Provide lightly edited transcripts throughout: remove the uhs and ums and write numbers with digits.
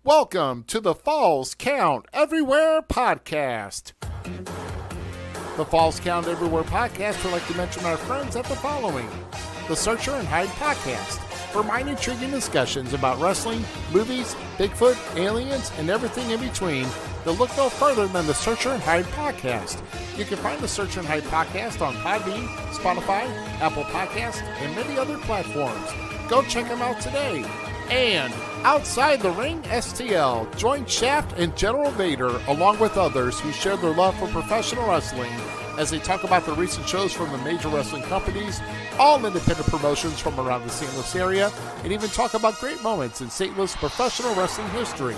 Welcome to the Falls Count Everywhere podcast. The Falls Count Everywhere podcast would like to mention our friends at the following. The Searcher and Hide podcast. For mind-intriguing discussions about wrestling, movies, Bigfoot, aliens, and everything in between, then look no further than the Searcher and Hide podcast. You can find the Searcher and Hide podcast on Podbean, Spotify, Apple Podcasts, and many other platforms. Go check them out today. And Outside the Ring STL, join Shaft and General Vader along with others who share their love for professional wrestling as they talk about the recent shows from the major wrestling companies, all independent promotions from around the St. Louis area, and even talk about great moments in St. Louis professional wrestling history.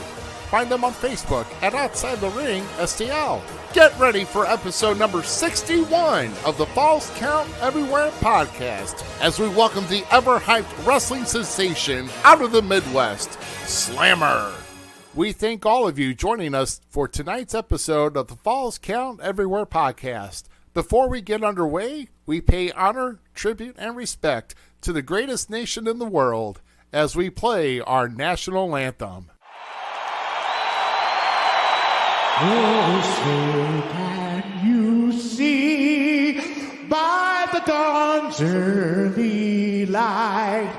Find them on Facebook at Outside the Ring STL. Get ready for episode number 61 of the Falls Count Everywhere podcast as we welcome the ever-hyped wrestling sensation out of the Midwest, Slammer. We thank all of you joining us for tonight's episode of the Falls Count Everywhere podcast. Before we get underway, we pay honor, tribute, and respect to the greatest nation in the world as we play our national anthem. Oh, say can you see by the dawn's early light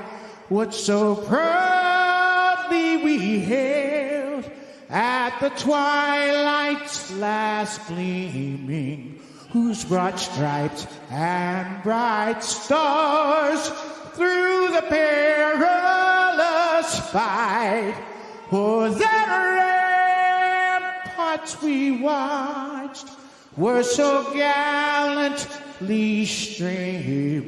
what so proudly we hailed at the twilight's last gleaming, whose broad stripes and bright stars through the perilous fight, for that ramparts we watched were so gallantly streaming,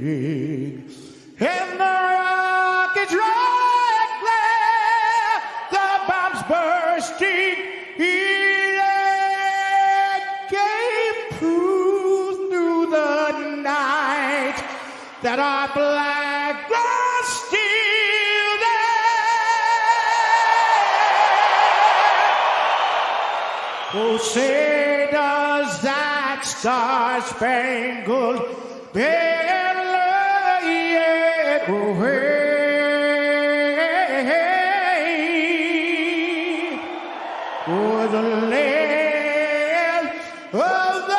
and the rockets right glare, the bombs bursting in air, gave proof through the night that our flag was still there. Oh, say does that star-spangled banner yet wave o'er the land of the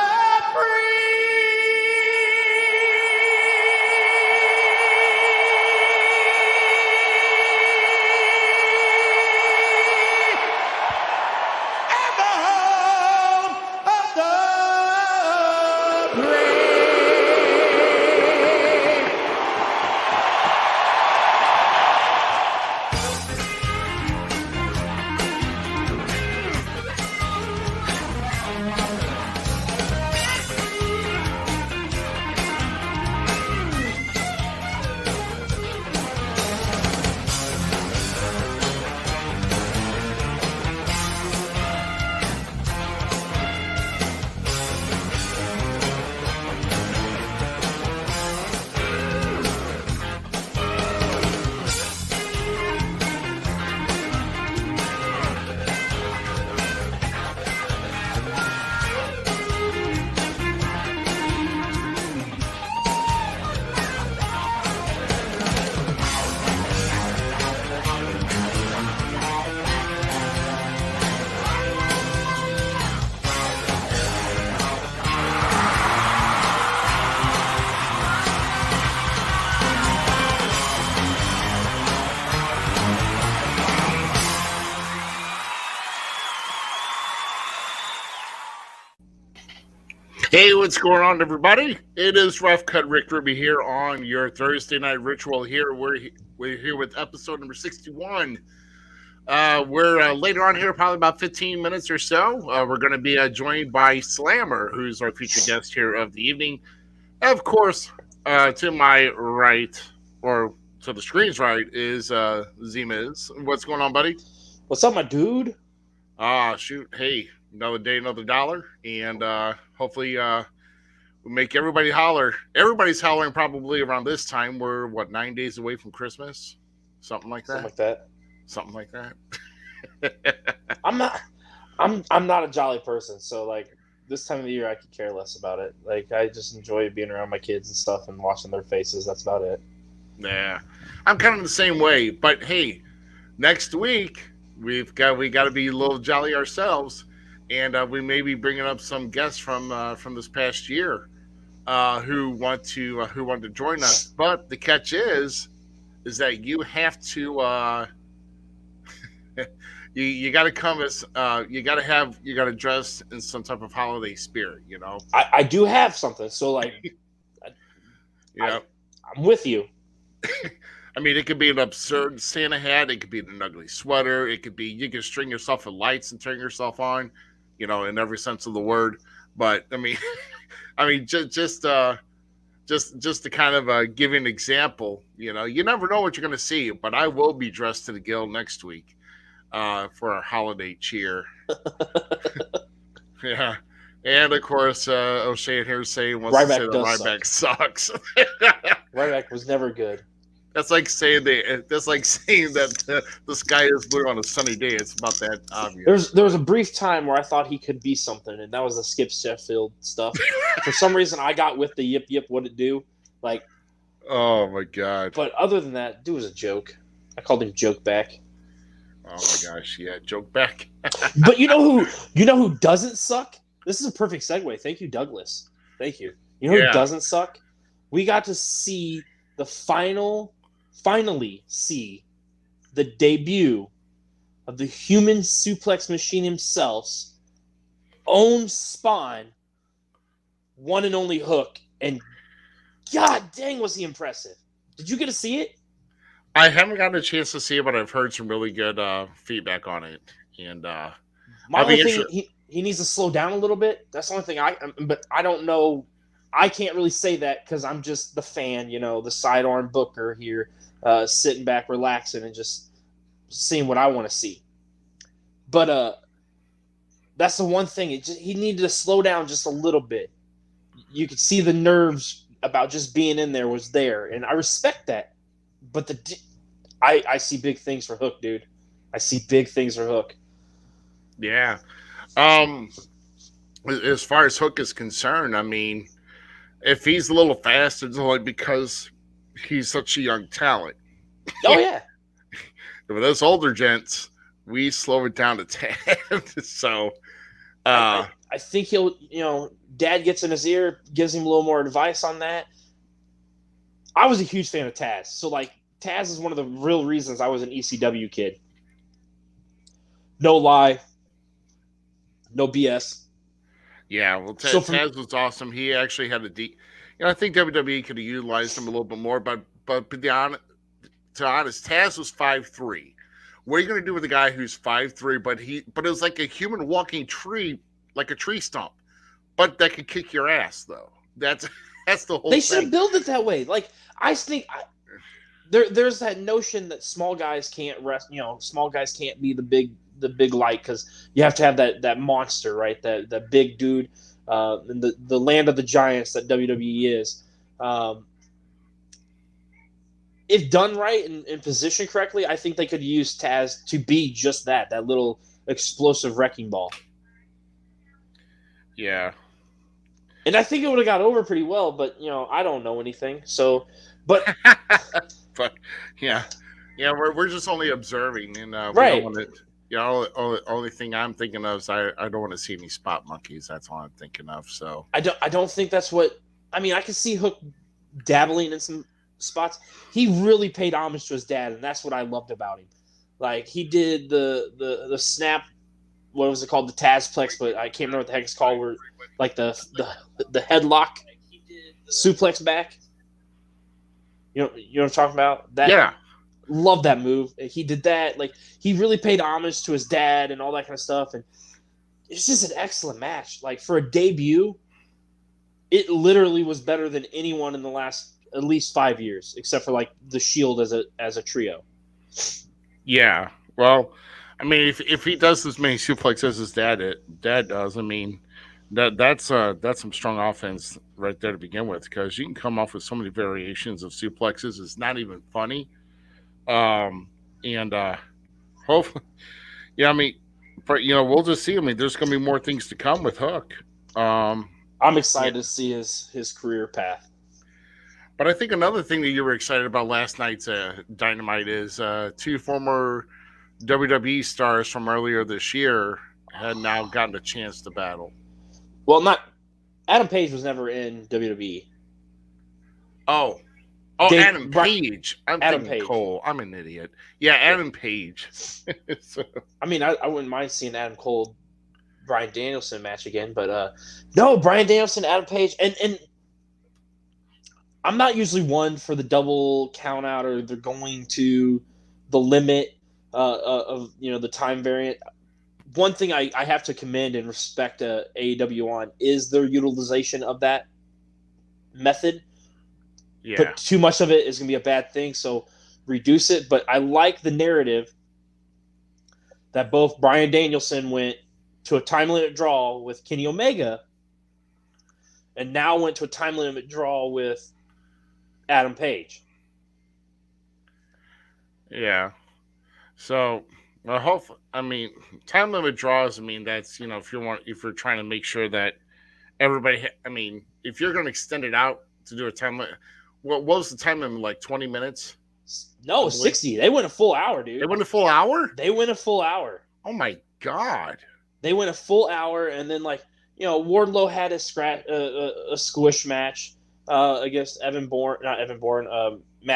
Hey, what's going on, everybody? It is Rough Cut Rick Ruby here on your Thursday night ritual. We're here with episode number 61. We're later on here, probably about 15 minutes or so. We're going to be joined by Slammer, who's our featured guest here of the evening. Of course, to my right, or to the screen's right, is Zmiz. What's going on, buddy? What's up, my dude? Shoot. Hey, another day, another dollar, and hopefully we'll make everybody holler. Everybody's hollering probably around this time. We're 9 days away from Christmas, something like that. Something like that. I'm not a jolly person, so like this time of the year I could care less about it. Like I just enjoy being around my kids and stuff and watching their faces. That's about it. Yeah, I'm kind of the same way. But hey, next week we got to be a little jolly ourselves, and we may be bringing up some guests from this past year who want to join us. But the catch is that you have to you got to come as you got to dress in some type of holiday spirit. I do have something. So like, Yeah. I'm with you. I mean, it could be an absurd Santa hat. It could be an ugly sweater. It could be you can string yourself with lights and turn yourself on, in every sense of the word. But I mean, just to kind of give you an example, you never know what you're going to see. But I will be dressed to the gill next week for our holiday cheer. Yeah. And of course, O'Shea here saying wants to say that Ryback sucks. Ryback was never good. That's like saying that the sky is blue on a sunny day. It's about that obvious. There was a brief time where I thought he could be something, and that was the Skip Sheffield stuff. For some reason, I got with the yip yip what it do, like. Oh my god! But other than that, dude was a joke. I called him Joke Back. Oh my gosh, yeah, Joke Back. But you know who doesn't suck? This is a perfect segue. Thank you, Douglas. Thank you. You know who doesn't suck? We got to see the finally see the debut of the human suplex machine himself's own spawn, one and only Hook, and god dang was he impressive. Did you get to see it? I haven't gotten a chance to see it, but I've heard some really good feedback on it. And my only thing, he needs to slow down a little bit. That's the only thing but I don't know. I can't really say that because I'm just the fan, the sidearm booker here, sitting back, relaxing, and just seeing what I want to see. But that's the one thing. He needed to slow down just a little bit. You could see the nerves about just being in there was there, and I respect that. But I see big things for Hook, dude. I see big things for Hook. Yeah. As far as Hook is concerned, I mean, if he's a little fast, it's only because he's such a young talent. Oh, yeah. With us older gents, we slow it down to 10. So, I think he'll, Dad gets in his ear, gives him a little more advice on that. I was a huge fan of Taz. So, like, Taz is one of the real reasons I was an ECW kid. No lie. No BS. Yeah, well, Taz was awesome. He actually had I think WWE could have utilized him a little bit more, but to be honest, Taz was 5'3". What are you going to do with a guy who's 5'3", but it was like a human walking tree, like a tree stump, but that could kick your ass though. That's the whole. They should have built it that way. Like I think there's that notion that small guys can't rest. Small guys can't be the big light because you have to have that monster, right? That big dude, in the land of the giants that WWE is. If done right and positioned correctly, I think they could use Taz to be just that little explosive wrecking ball. Yeah. And I think it would have got over pretty well, but I don't know anything. So, but yeah, we're just only observing, and right. We don't want to. Only thing I'm thinking of is I don't want to see any spot monkeys. That's all I'm thinking of. So I don't think that's what. I mean, I can see Hook dabbling in some spots. He really paid homage to his dad, and that's what I loved about him. Like he did the snap. What was it called? The Tazplex, but I can't remember what the heck it's called. Where like the headlock suplex back. You know what I'm talking about? That, yeah. Love that move. He did that. Like he really paid homage to his dad and all that kind of stuff. And it's just an excellent match. Like for a debut, it literally was better than anyone in the last at least 5 years, except for like the Shield as a trio. Yeah. Well, I mean, if he does as many suplexes as his dad does, I mean, that's some strong offense right there to begin with, because you can come off with so many variations of suplexes. It's not even funny. Hopefully, yeah. I mean, but we'll just see. I mean, there's going to be more things to come with Hook. I'm excited to see his career path. But I think another thing that you were excited about last night's Dynamite is two former WWE stars from earlier this year had now gotten a chance to battle. Well, not Adam Page was never in WWE. Oh, Adam Page. I'm Adam thinking Page. Cole. I'm an idiot. Yeah, Adam Page. So, I mean, I wouldn't mind seeing Adam Cole, Bryan Danielson match again, but no, Bryan Danielson, Adam Page, and I'm not usually one for the double count out or they're going to the limit of the time variant. One thing I have to commend and respect AEW on is their utilization of that method. yeah. But too much of it is going to be a bad thing, so reduce it. But I like the narrative that both Bryan Danielson went to a time limit draw with Kenny Omega and now went to a time limit draw with Adam Page. Yeah. So, well, time limit draws. I mean, that's if you're trying to make sure that everybody. If you're going to extend it out to do a time limit, what was the time limit? Like 20 minutes? No, 60. They went a full hour, dude. They went a full hour? They went a full hour. Oh my god! They went a full hour, and then Wardlow had a squish match against Matt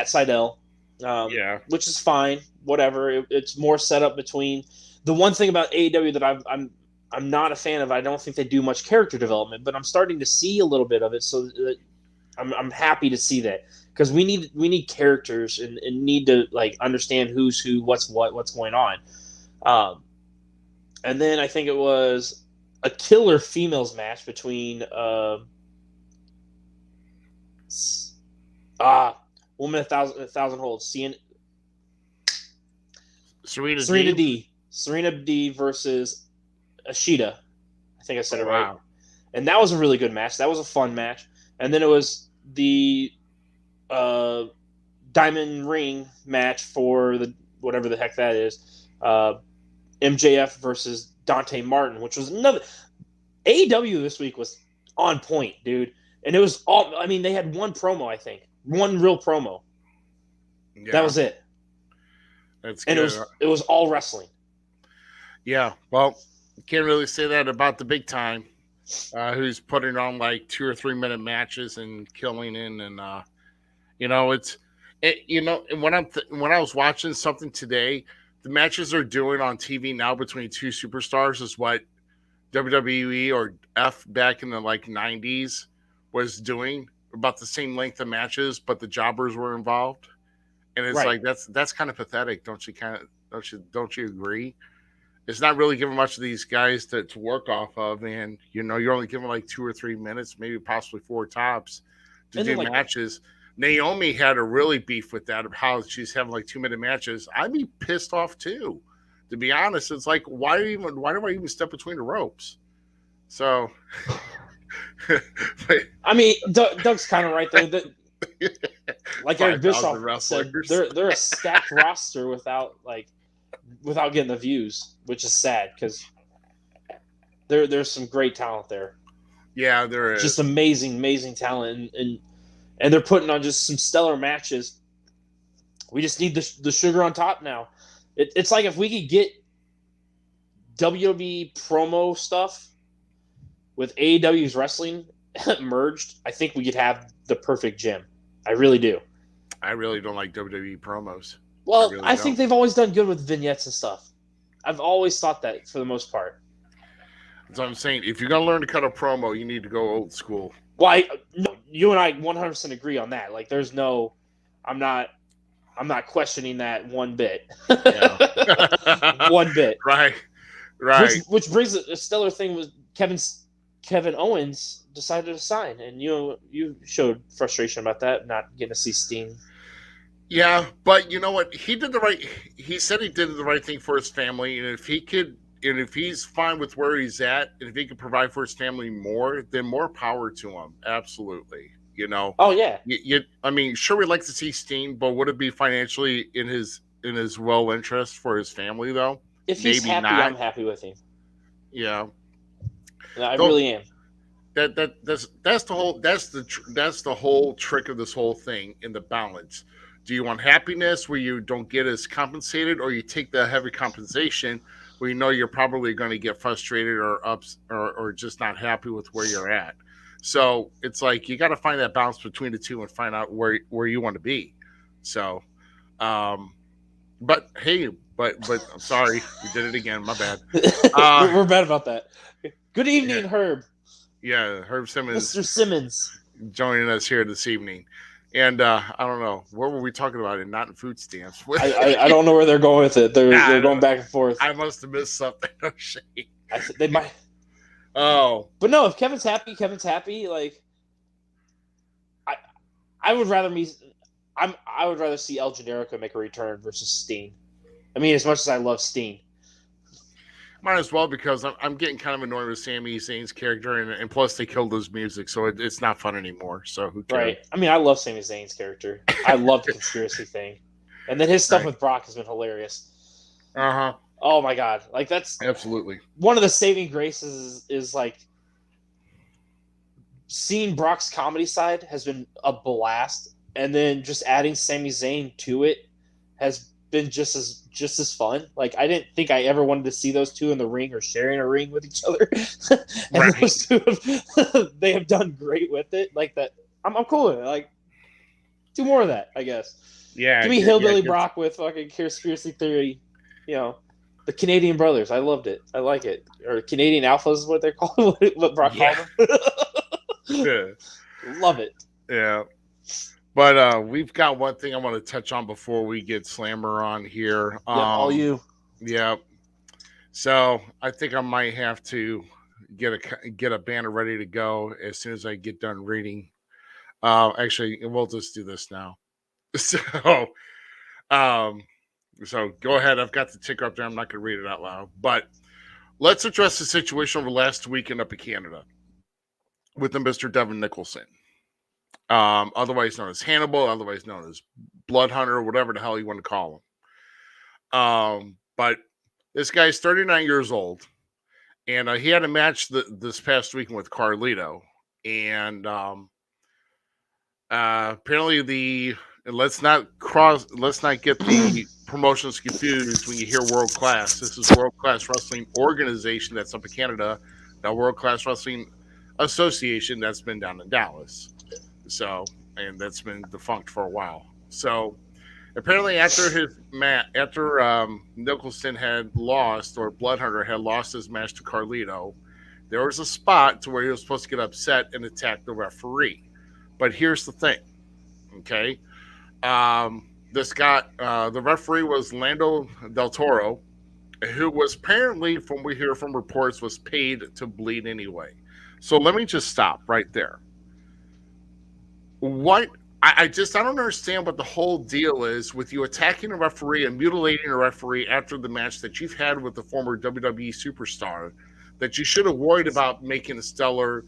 Sydal. Yeah, which is fine. Whatever. It's more set up between. The one thing about AEW that I'm not a fan of. I don't think they do much character development, but I'm starting to see a little bit of it. So I'm happy to see that because we need characters and need to understand who's who, what's going on. And then I think it was a killer females match between Woman a thousand holds. Serena D versus Ashita. I think I said it right. Wow. And that was a really good match. That was a fun match. And then it was the Diamond Ring match for the whatever the heck that is. MJF versus Dante Martin, which was another. AEW this week was on point, dude. And it was all. I mean, they had one promo, I think. One real promo. Yeah. That was it. That's and good. it was all wrestling. Yeah, well, can't really say that about the big time, who's putting on 2 or 3 minute matches and killing in, and when I was watching something today, the matches they're doing on TV now between two superstars is what WWE or F back in the 90s was doing, about the same length of matches, but the jobbers were involved. And it's right. That's kind of pathetic, don't you agree? It's not really giving much of these guys to work off of, and you're only giving 2 or 3 minutes, maybe possibly 4 tops to do matches. Naomi had a really beef with that, of how she's having 2 minute matches. I'd be pissed off too, to be honest. It's why do I even step between the ropes? So, I mean, Doug's kind of right there. Like Eric Bischoff said, they're a stacked roster without getting the views, which is sad because there's some great talent there. Yeah, there is just amazing talent, and they're putting on just some stellar matches. We just need the sugar on top now. It's like if we could get WWE promo stuff with AEW's wrestling merged, I think we could have the perfect gym. I really do. I really don't like WWE promos. Well, I think they've always done good with vignettes and stuff. I've always thought that for the most part. That's what I'm saying. If you're going to learn to cut a promo, you need to go old school. Well, you and I 100% agree on that. There's no, I'm not questioning that one bit. Yeah. One bit. Right. Which brings a stellar thing was Kevin Owens decided to sign, and you showed frustration about that, not getting to see Sting. Yeah, but you know what? He said he did the right thing for his family, and if he's fine with where he's at, and if he can provide for his family more, then more power to him. Absolutely. Oh yeah. Sure, we'd like to see Sting, but would it be financially in his well interest for his family though? If he's happy, I'm happy with him. Yeah. I really am. That's the whole trick of this whole thing, in the balance. Do you want happiness where you don't get as compensated, or you take the heavy compensation where you know you're probably going to get frustrated or or just not happy with where you're at? So it's like you got to find that balance between the two and find out where you want to be. So, but hey, but I'm sorry, we did it again. My bad. We're bad about that. Good evening, yeah. Herb. Yeah, Herb Simmons, Mr. Simmons, joining us here this evening. And I don't know, what were we talking about? And not in food stamps. I don't know where they're going with it. They're going back and forth. I must have missed something. No shame. They might. Oh, but no. If Kevin's happy, Kevin's happy. Like, I would rather I would rather see El Generico make a return versus Steen. I mean, as much as I love Steen. Might as well, because I'm getting kind of annoyed with Sami Zayn's character, and plus they killed his music, so it's not fun anymore. So who cares? Right. I mean, I love Sami Zayn's character. I love the conspiracy thing, and then his stuff with Brock has been hilarious. Oh my god! Like, that's absolutely one of the saving graces. Is like seeing Brock's comedy side has been a blast, and then just adding Sami Zayn to it has been just as fun. Like, I didn't think I ever wanted to see those two in the ring or sharing a ring with each other. And those two they have done great with it. Like, that, I'm cool with it. Like, do more of that, I guess. Yeah. Give me Hillbilly Brock with fucking conspiracy theory. You know, the Canadian brothers. I loved it. I like it. Or Canadian Alphas is what they're called. What Brock called them. Love it. Yeah. But we've got one thing I want to touch on before we get Slammer on here. All you. Yeah. So I think I might have to get a banner ready to go as soon as I get done reading. Actually, we'll just do this now. So go ahead. I've got the ticker up there. I'm not going to read it out loud. But let's address the situation over last weekend up in Canada with the Mr. Devin Nicholson. Otherwise known as Hannibal, otherwise known as Blood Hunter, whatever the hell you want to call him. But this guy's 39 years old, and he had a match this past weekend with Carlito, and apparently let's not get the promotions confused when you hear World Class. This is World Class Wrestling Organization that's up in Canada, the World Class Wrestling Association that's been down in Dallas. So, and that's been defunct for a while. So, apparently, after Nicholson had lost, or Bloodhunter had lost his match to Carlito, there was a spot to where he was supposed to get upset and attack the referee. But here's the thing, okay? The referee was Lando Del Toro, who was apparently, from what we hear from reports, was paid to bleed anyway. So let me just stop right there. I don't understand what the whole deal is with you attacking a referee and mutilating a referee after the match that you've had with the former WWE superstar, that you should have worried about making a stellar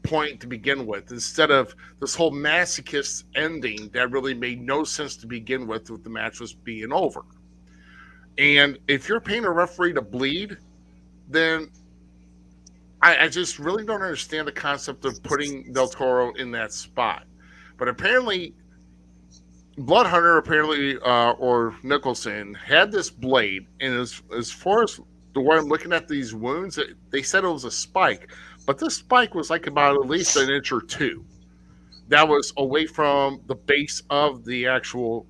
point to begin with, instead of this whole masochist ending that really made no sense to begin with the match was being over. And if you're paying a referee to bleed, then I just really don't understand the concept of putting Del Toro in that spot. But apparently, Bloodhunter, or Nicholson, had this blade, and as far as the way I'm looking at these wounds, they said it was a spike, but this spike was like about at least an inch or two. That was away from the base of the actual,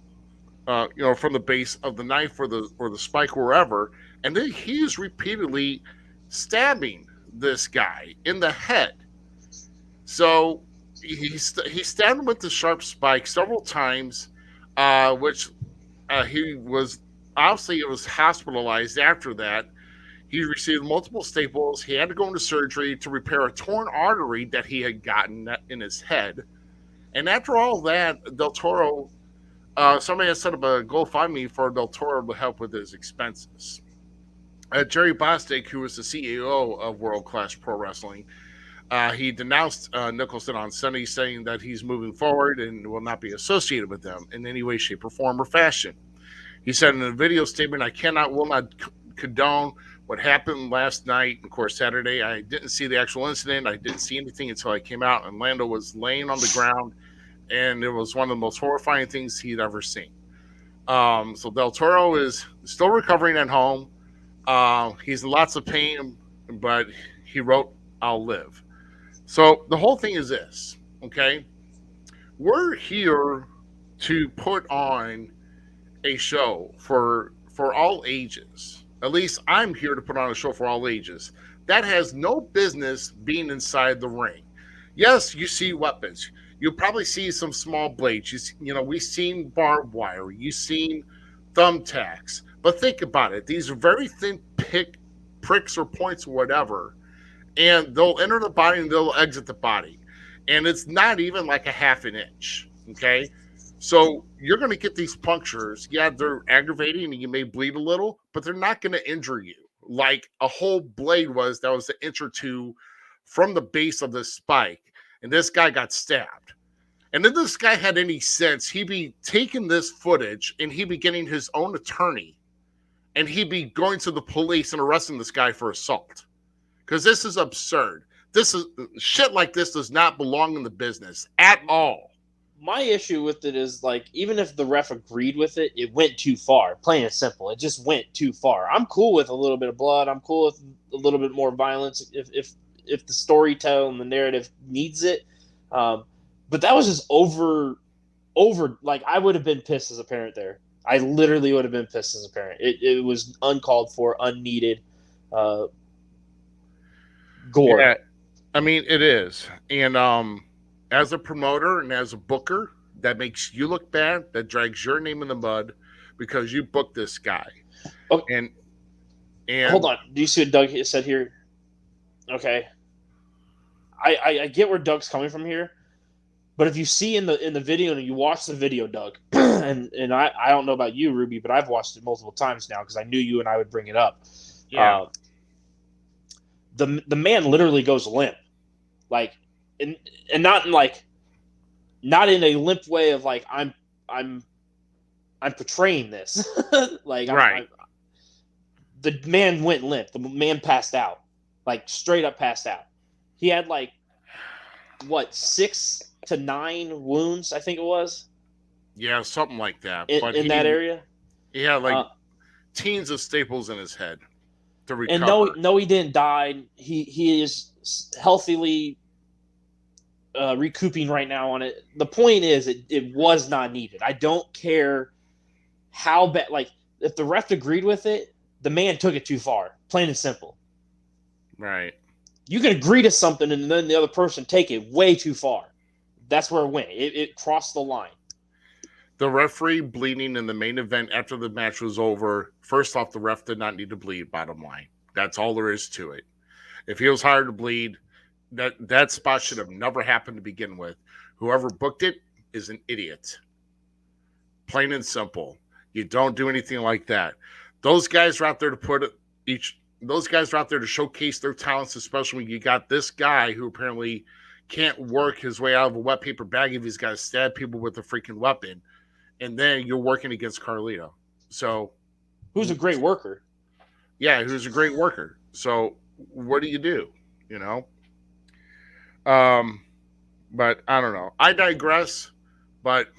from the base of the knife or the spike, wherever, and then he is repeatedly stabbing this guy in the head. So he stabbed him with the sharp spike several times, which he was hospitalized after that. He received multiple staples. He had to go into surgery to repair a torn artery that he had gotten in his head. And after all that, Del Toro, somebody has set up a GoFundMe for Del Toro to help with his expenses. Jerry Bostic, who was the CEO of World Class Pro Wrestling, he denounced Nicholson on Sunday, saying that he's moving forward and will not be associated with them in any way, shape, or form or fashion. He said in a video statement, will not condone what happened last night. Of course, Saturday, I didn't see the actual incident. I didn't see anything until I came out, and Lando was laying on the ground, and it was one of the most horrifying things he'd ever seen. So Del Toro is still recovering at home. He's in lots of pain, but he wrote, "I'll live." So the whole thing is this, okay? We're here to put on a show for all ages. At least I'm here to put on a show for all ages. That has no business being inside the ring. Yes, you see weapons. You'll probably see some small blades. We've seen barbed wire. You've seen thumbtacks. But think about it. These are very thin pricks or points or whatever. And they'll enter the body and they'll exit the body. And it's not even like a half an inch. Okay? So you're going to get these punctures. Yeah, they're aggravating and you may bleed a little, but they're not going to injure you like a whole blade was that was an inch or two from the base of the spike. And this guy got stabbed. And if this guy had any sense, he'd be taking this footage and he'd be getting his own attorney and he'd be going to the police and arresting this guy for assault. Because this is absurd. Shit like this does not belong in the business at all. My issue with it is, like, even if the ref agreed with it, it went too far. Plain and simple. It just went too far. I'm cool with a little bit of blood. I'm cool with a little bit more violence if the storytelling and the narrative needs it. But that was just over. Like, I would have been pissed as a parent there. I literally would have been pissed as a parent. It was uncalled for, unneeded gore. Yeah, I mean, it is. And as a promoter and as a booker, that makes you look bad. That drags your name in the mud because you booked this guy. Okay. And hold on. Do you see what Doug said here? Okay. I get where Doug's coming from here, but if you see in the video and you watch the video, Doug, and I don't know about you, Ruby, but I've watched it multiple times now because I knew you and I would bring it up. Yeah. The man literally goes limp, like. And not in a limp way of like I'm portraying this. Like, right. The man went limp. The man passed out, like straight up passed out. He had 6 to 9 wounds, I think it was. Yeah, something like that. In that area. He had teens of staples in his head to recover. And no, he didn't die. He is healthily recouping right now on it. The point is, it was not needed. I don't care how bad. Like, if the ref agreed with it, the man took it too far. Plain and simple. Right. You can agree to something and then the other person take it way too far. That's where it went. It crossed the line. The referee bleeding in the main event after the match was over. First off, the ref did not need to bleed, bottom line. That's all there is to it. If he was hired to bleed, that spot should have never happened to begin with. Whoever booked it is an idiot. Plain and simple. You don't do anything like that. Those guys are out there to showcase their talents, especially when you got this guy who apparently can't work his way out of a wet paper bag if he's got to stab people with a freaking weapon. And then you're working against Carlito. So, who's a great worker. Yeah, who's a great worker. So what do you do? But I don't know. I digress. But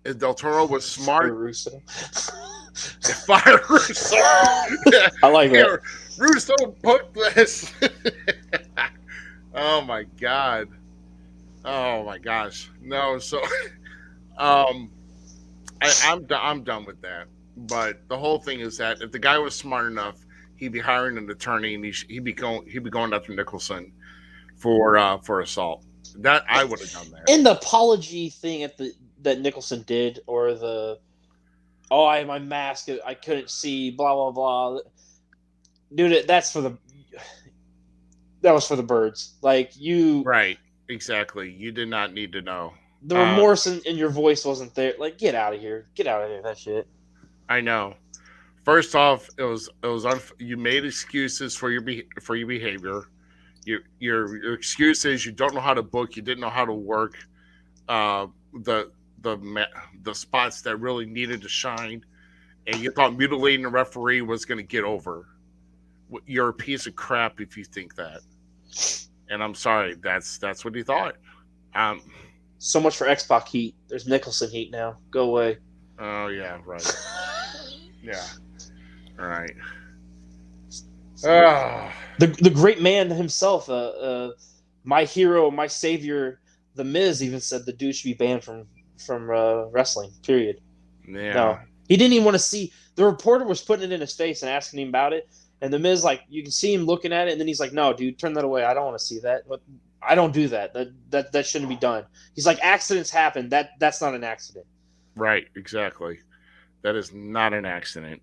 if Del Toro was smart, Fire Russo. I like that. Russo booked this. Oh my god. Oh my gosh. No. So, I'm done with that. But the whole thing is that if the guy was smart enough, he'd be hiring an attorney and he'd be going after Nicholson for assault. That I would have done that. And the apology thing that Nicholson did, or I had my mask, I couldn't see, blah blah blah. Dude, that was for the birds. Like, you. Right. Exactly. You did not need to know. The remorse in your voice wasn't there. Like, get out of here. Get out of here. That shit. I know. First off, it was you made excuses for your behavior. Your excuse is you don't know how to book. You didn't know how to work the spots that really needed to shine, and you thought mutilating the referee was going to get over. You're a piece of crap if you think that. And I'm sorry, that's what he thought. So much for X-Pac heat. There's Nicholson heat now. Go away. Oh, yeah, right. Yeah. All right. The great man himself, my hero, my savior, the Miz, even said the dude should be banned from wrestling. Period. Yeah. No, he didn't even want to see. The reporter was putting it in his face and asking him about it, and the Miz, like, you can see him looking at it, and then he's like, "No, dude, turn that away. I don't want to see that. I don't do that. That shouldn't be done." He's like, "Accidents happen. That's not an accident." Right. Exactly. That is not an accident.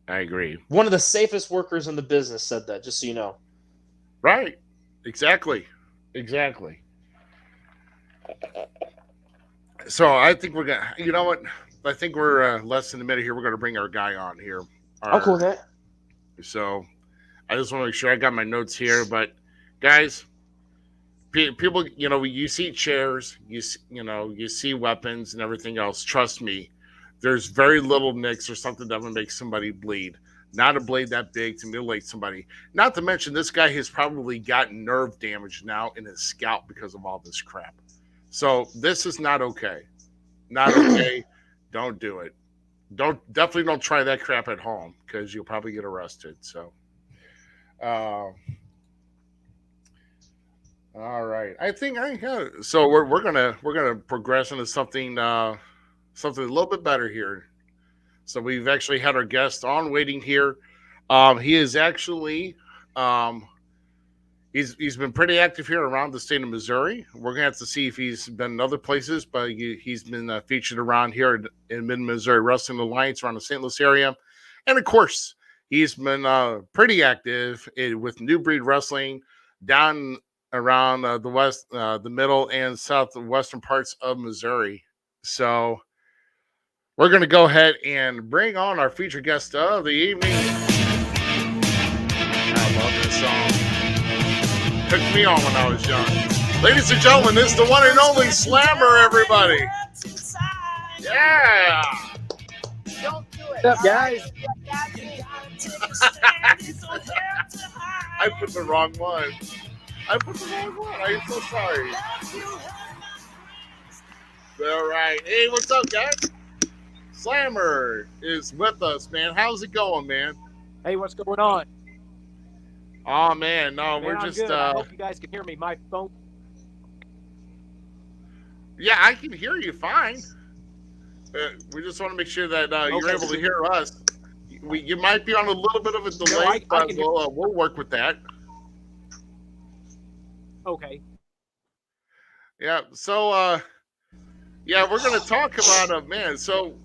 I agree. One of the safest workers in the business said that, just so you know. Right. Exactly. So I think we're going to, you know what? I think we're less than a minute here. We're going to bring our guy on here. I'm cool with that. So I just want to make sure I got my notes here. But guys, people, you see chairs, you see weapons and everything else. Trust me, there's very little nicks or something that would make somebody bleed. Not a blade that big to mutilate somebody. Not to mention, this guy has probably gotten nerve damage now in his scalp because of all this crap. So this is not okay. Not okay. Don't do it. Definitely don't try that crap at home because you'll probably get arrested. So, all right. I think so. We're gonna progress into something a little bit better here. So we've actually had our guest on waiting here. He is actually he's been pretty active here around the state of Missouri. We're gonna have to see if he's been in other places, but he's been featured around here in Mid-Missouri Wrestling Alliance around the St. Louis area, and of course he's been pretty active with New Breed Wrestling down around the west, the middle and southwestern parts of Missouri. So we're going to go ahead and bring on our featured guest of the evening. I love this song. Took me on when I was young. Ladies and gentlemen, this is the one and only Slammer, everybody. Yeah. What's up, guys? I put the wrong one. I am so sorry. All right. Hey, what's up, guys? Slammer is with us, man. How's it going, man? Hey, what's going on? Oh, man. No, we're I'm just... good. I hope you guys can hear me. My phone... Yeah, I can hear you fine. We just want to make sure that you're able to hear us. You might be on a little bit of a delay, but we'll work with that. Okay. Yeah, so... yeah, we're going to talk about man. So...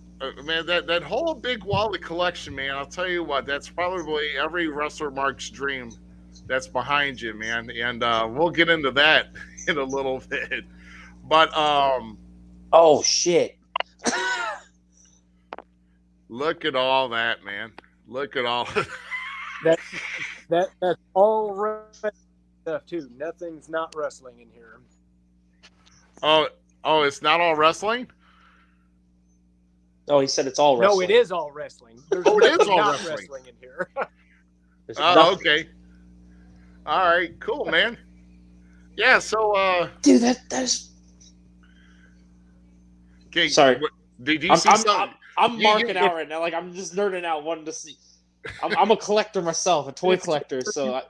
man, that whole big wallet collection, man, I'll tell you what, that's probably every wrestler Mark's dream that's behind you, man. And we'll get into that in a little bit. But oh shit. Look at all that, man. Look at all that's all wrestling stuff too. Nothing's not wrestling in here. Oh, it's not all wrestling? Oh, he said it's all wrestling. No, it is all wrestling. There's it is all not wrestling in here. Oh, okay. All right, cool, man. Yeah, so dude, that's okay. Sorry. Did you see something? I'm marking out right now. Like, I'm just nerding out, wanting to see. I'm a collector myself, a toy collector. So,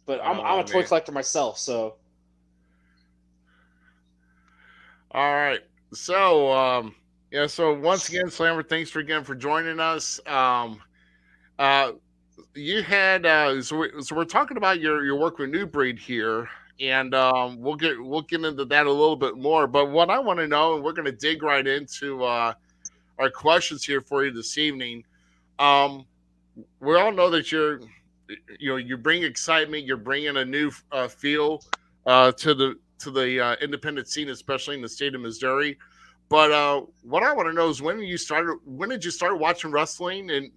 but I'm a toy collector myself. So, all right. So, yeah. So once again, Slammer, thanks for joining us. You had so we're talking about your work with New Breed here. And we'll get into that a little bit more. But what I want to know, and we're going to dig right into our questions here for you this evening. We all know that you bring excitement, you're bringing a new feel to the independent scene, especially in the state of Missouri. But what I want to know is when did you start watching wrestling, and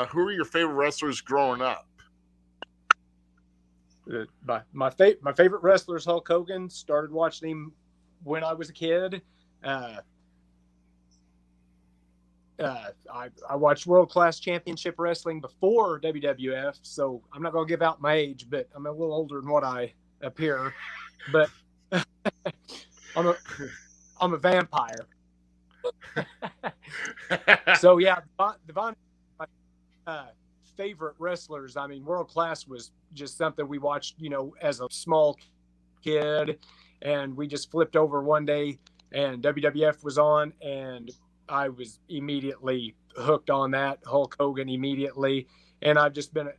who are your favorite wrestlers growing up? My favorite wrestler is Hulk Hogan. Started watching him when I was a kid. I watched World Class Championship Wrestling before WWF, so I'm not going to give out my age, but I'm a little older than what I appear. But I'm a vampire. So yeah, Devon, my favorite wrestlers. I mean, World Class was just something we watched, as a small kid, and we just flipped over one day, and WWF was on, and I was immediately hooked on that. Hulk Hogan immediately, and I've just been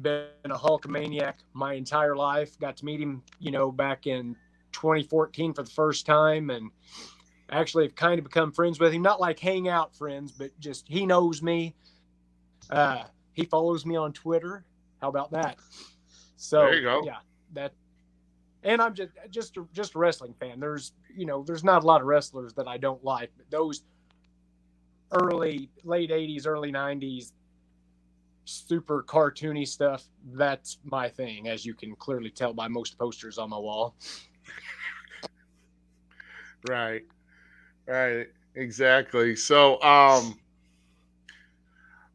a Hulk maniac my entire life. Got to meet him, back in 2014 for the first time, and actually have kind of become friends with him. Not like hang out friends, but just he knows me. He follows me on Twitter. How about that? So there you go. Yeah, that. And I'm just a wrestling fan. There's not a lot of wrestlers that I don't like, but those late 80s, early 90s, super cartoony stuff, that's my thing, as you can clearly tell by most posters on my wall. Right, exactly. So,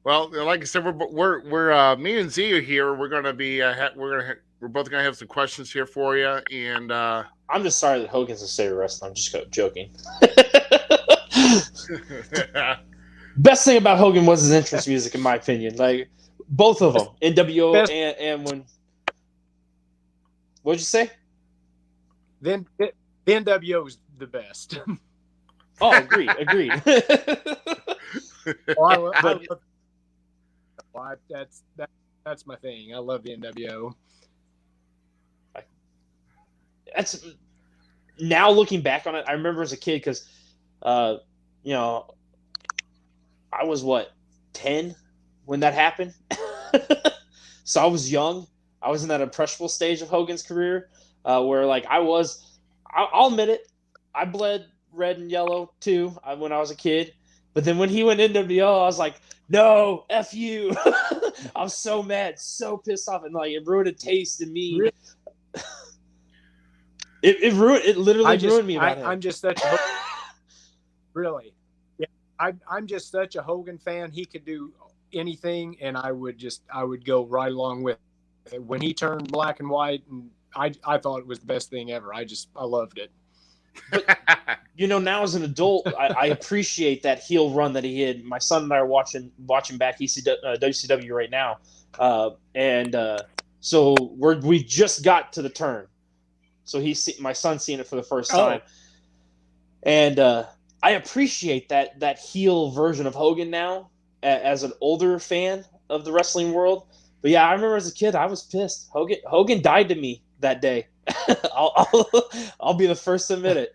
well, like I said, we're me and Z are here. We're gonna be we're both gonna have some questions here for you, and I'm just sorry that Hogan's a favorite wrestler. I'm just joking. Best thing about Hogan was his entrance music, in my opinion. Like both of them, NWO and when. What'd you say? Then the NWO is the best. Oh, agreed. That's my thing. I love the NWO. That's now looking back on it. I remember as a kid because, I was 10 when that happened. So I was young. I was in that impressionable stage of Hogan's career, where I'll admit it, I bled red and yellow too when I was a kid. But then when he went NWO, I was like, no, F you. I was so mad, so pissed off, and it ruined a taste in me. Really? It literally ruined me about him. I'm just such a really. Yeah, I'm just such a Hogan fan. He could do anything, and I would go right along with it. When he turned black and white, and I thought it was the best thing ever. I loved it. But now as an adult, I appreciate that heel run that he had. My son and I are watching back WCW right now, so we just got to the turn. So my son's seeing it for the first time, and I appreciate that heel version of Hogan now as an older fan of the wrestling world. But yeah, I remember as a kid, I was pissed. Hogan died to me that day. I'll be the first to admit it.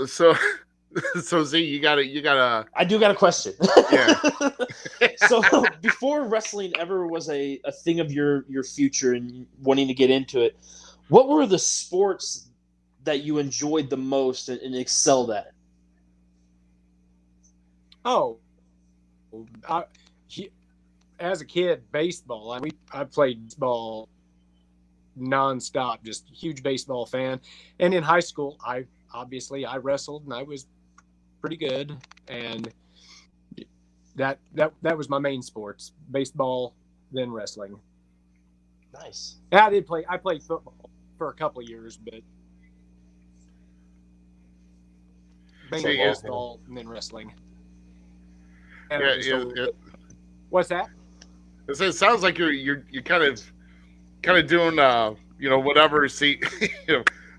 So Z, you gotta. I do got a question. Yeah. So before wrestling ever was a thing of your future and wanting to get into it, what were the sports that you enjoyed the most and excelled at? As a kid, baseball. I played baseball nonstop, just huge baseball fan. And in high school, I wrestled, and I was pretty good. And that was my main sports: baseball, then wrestling. Nice. Yeah, I played football for a couple of years, but mainly baseball and then wrestling. And yeah. What's that? It sounds like you're kind of doing whatever. See,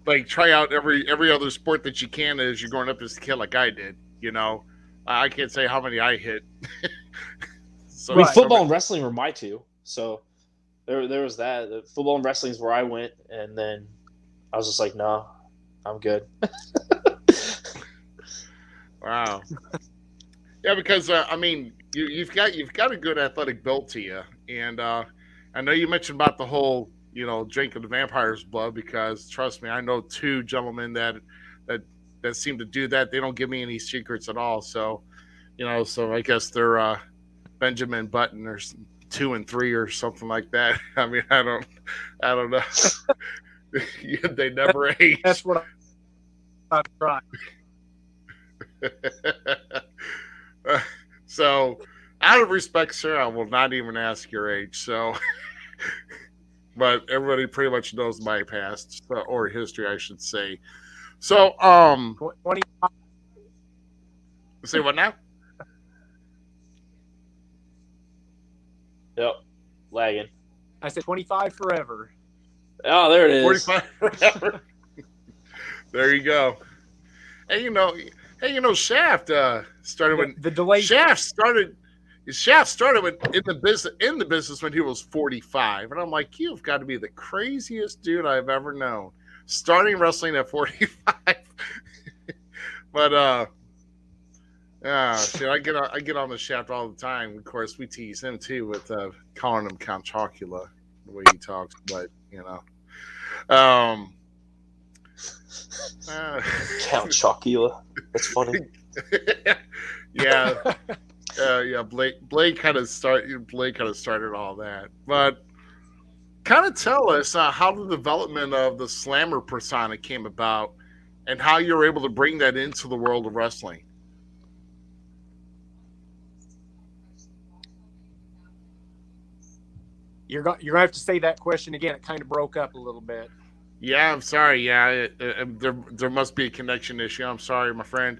like try out every other sport that you can as you're growing up as a kid, like I did. I can't say how many I hit. So football and wrestling were my two. So there was that. The football and wrestling is where I went, and then I was just like, no, I'm good. Wow. Yeah, because you've got a good athletic build to you, and I know you mentioned about the whole drinking the vampire's blood, because trust me, I know two gentlemen that seem to do that. They don't give me any secrets at all. So, so I guess they're Benjamin Button or 2 and 3 or something like that. I mean, I don't know. They never age. I'm trying. So, out of respect, sir, I will not even ask your age. So, but everybody pretty much knows my past or history, I should say. So, 25. say what now? Yep, lagging. I said 25 forever. Oh, there it is. 45 forever. There you go. Hey, you know, Shaft started when The delay. Shaft started in the business when he was 45, and I'm like, you've got to be the craziest dude I've ever known, starting wrestling at 45. But shit, I get on the Shaft all the time. Of course, we tease him too with calling him Count Chocula, the way he talks. But Count Chocula. That's funny. Yeah. Blake kind of started all that, but kind of tell us how the development of the Slammer persona came about, and how you were able to bring that into the world of wrestling. You're gonna have to say that question again. It kind of broke up a little bit. Yeah, I'm sorry. Yeah, there must be a connection issue. I'm sorry, my friend.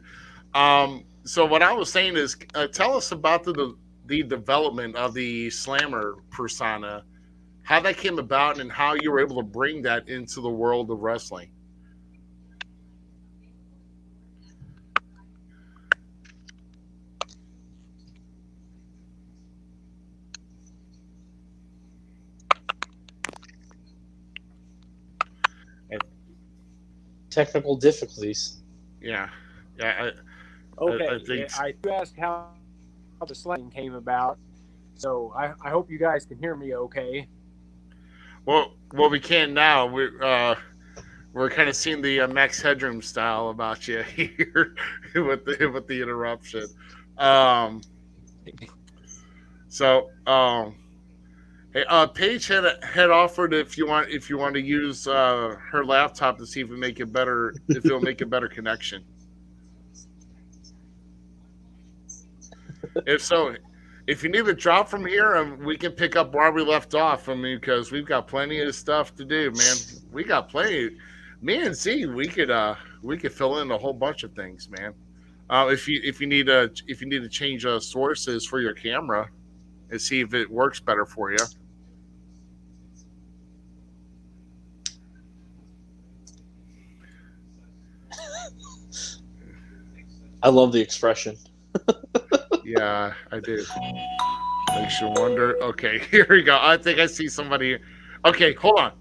So what I was saying is, tell us about the development of the Slammer persona, how that came about, and how you were able to bring that into the world of wrestling. Technical difficulties. Yeah. Okay. You asked how the slang came about, so I hope you guys can hear me okay. Well, we can now. We're kind of seeing the Max Headroom style about you here with the interruption. Hey, Paige had offered if you want to use her laptop to see if it'll make a better connection. If so, if you need to drop from here, we can pick up where we left off. I mean, because we've got plenty of stuff to do, man. We got plenty. Me and Z, we could fill in a whole bunch of things, man. If you need to change sources for your camera and see if it works better for you. I love the expression. Yeah, I do. Makes you wonder. Okay, here we go. I think I see somebody. Okay, hold on.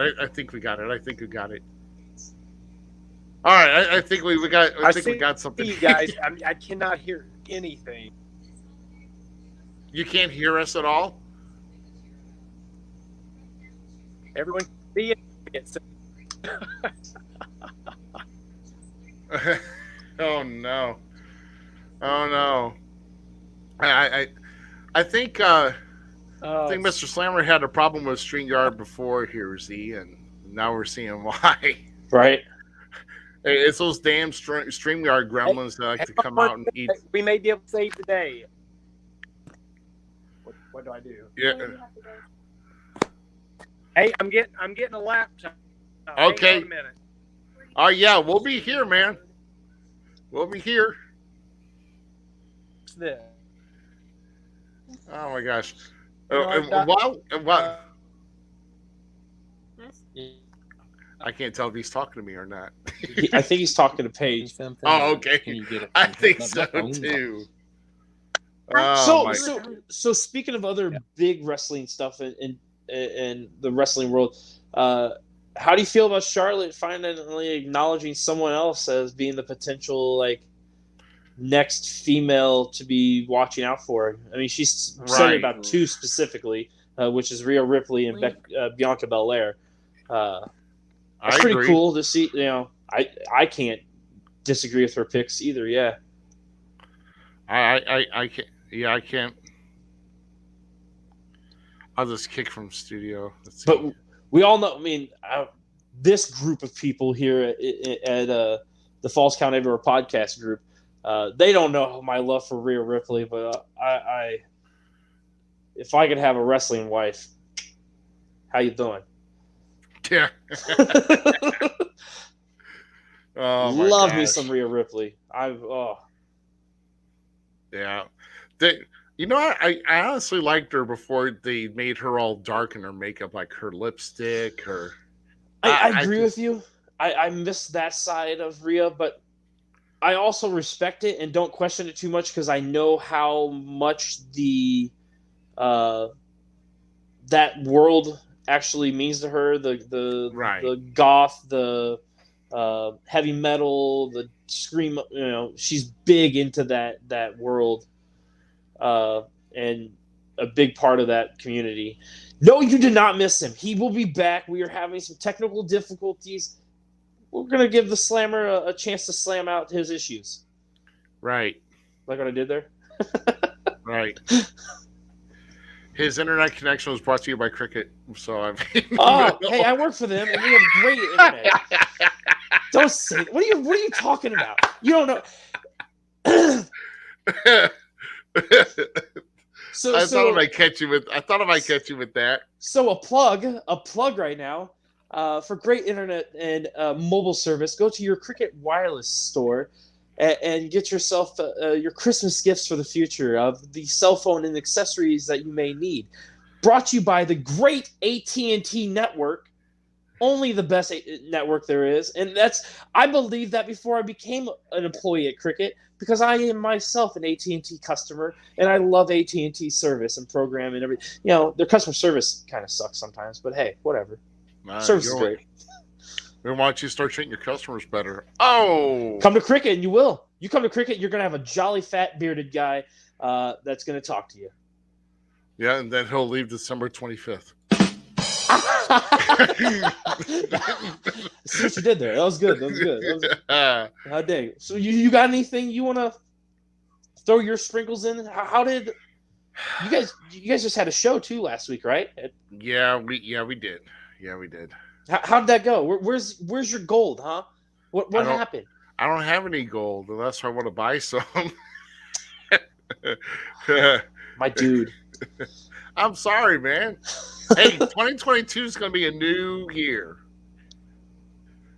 I think we got it. All right, I think we got something. You guys, I cannot hear anything. You can't hear us at all? Everyone can see it. Oh no. I think Mr. Slammer had a problem with StreamYard before here, Z, and now we're seeing why. Right. Hey, it's those damn StreamYard gremlins that like to come out and eat. We may be able to save the day. What do I do? Yeah. Hey, I'm getting a laptop. Okay. Hang on a minute. Oh yeah, we'll be here, man. We'll be here. What's this? Oh my gosh. I can't tell if he's talking to me or not. I think he's talking to Paige. Oh, okay. I think so too. So speaking of other big wrestling stuff in the wrestling world, how do you feel about Charlotte finally acknowledging someone else as being the potential next female to be watching out for? I mean, she's said it about two specifically, which is Rhea Ripley and Bianca Belair. It's pretty cool to see. I can't disagree with her picks either. Yeah, I can't. Yeah, I can't. I'll just kick from studio. But we all know. I mean, this group of people here at the Falls Count Everywhere podcast group. They don't know my love for Rhea Ripley, but I if I could have a wrestling wife, how you doing? Yeah. Oh, love me some Rhea Ripley. Yeah. You know, I honestly liked her before they made her all dark in her makeup, like her lipstick. I agree with you. I miss that side of Rhea, but I also respect it and don't question it too much because I know how much that world actually means to her. The goth, the heavy metal, the scream. You know, she's big into that world, and a big part of that community. No, you did not miss him. He will be back. We are having some technical difficulties. We're going to give the slammer a chance to slam out his issues. Right. Like what I did there? Right. His internet connection was brought to you by Cricket. So I mean, hey, I work for them, and we have great internet. Don't say that. What are you talking about? You don't know. I thought I might catch you with that. So a plug right now. For great internet and mobile service, go to your Cricket Wireless store and get yourself your Christmas gifts for the future of the cell phone and accessories that you may need. Brought to you by the great AT&T network, only the best network there is. And I believe that before I became an employee at Cricket, because I am myself an AT&T customer, and I love AT&T service and program and everything. You know, their customer service kind of sucks sometimes, but hey, whatever. Service is great. Then why don't you start treating your customers better? Oh! Come to Cricket and you will. You come to Cricket, you're going to have a jolly, fat, bearded guy that's going to talk to you. Yeah, and then he'll leave December 25th. See what you did there. That was good. How dang. So you got anything you want to throw your sprinkles in? How did... You guys just had a show, too, last week, right? Yeah, we did. Yeah, we did. How did that go? Where's your gold, huh? What happened? I don't have any gold unless I want to buy some. My dude. I'm sorry, man. Hey, 2022 is going to be a new year.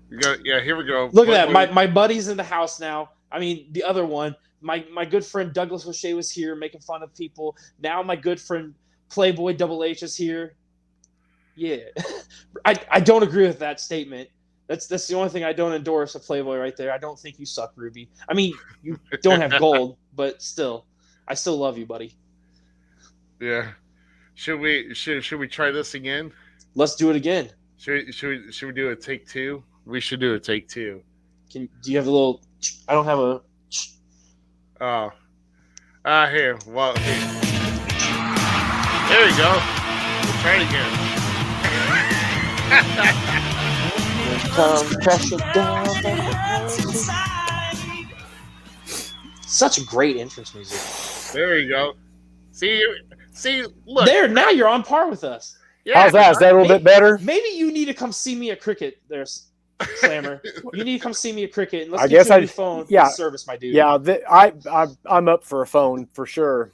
Here we go. Look at that. My buddy's in the house now. I mean, the other one. My good friend Douglas O'Shea was here making fun of people. Now my good friend Playboy Double H is here. Yeah, I don't agree with that statement. That's the only thing I don't endorse, a Playboy right there. I don't think you suck, Ruby. I mean, you don't have gold, but still, I still love you, buddy. Yeah. Should we try this again? Let's do it again. Should we do a take two? We should do a take two. Do you have a little? I don't have a. Oh. Here. Well, here. There you go. We'll try it again. Such a great entrance music. There you go. See, look. There, now you're on par with us. Yeah, how's that? Is that a little bit better? Maybe you need to come see me at Cricket there, Slammer. You need to come see me at Cricket. And let's get you a new phone for service, my dude. Yeah, I'm up for a phone for sure.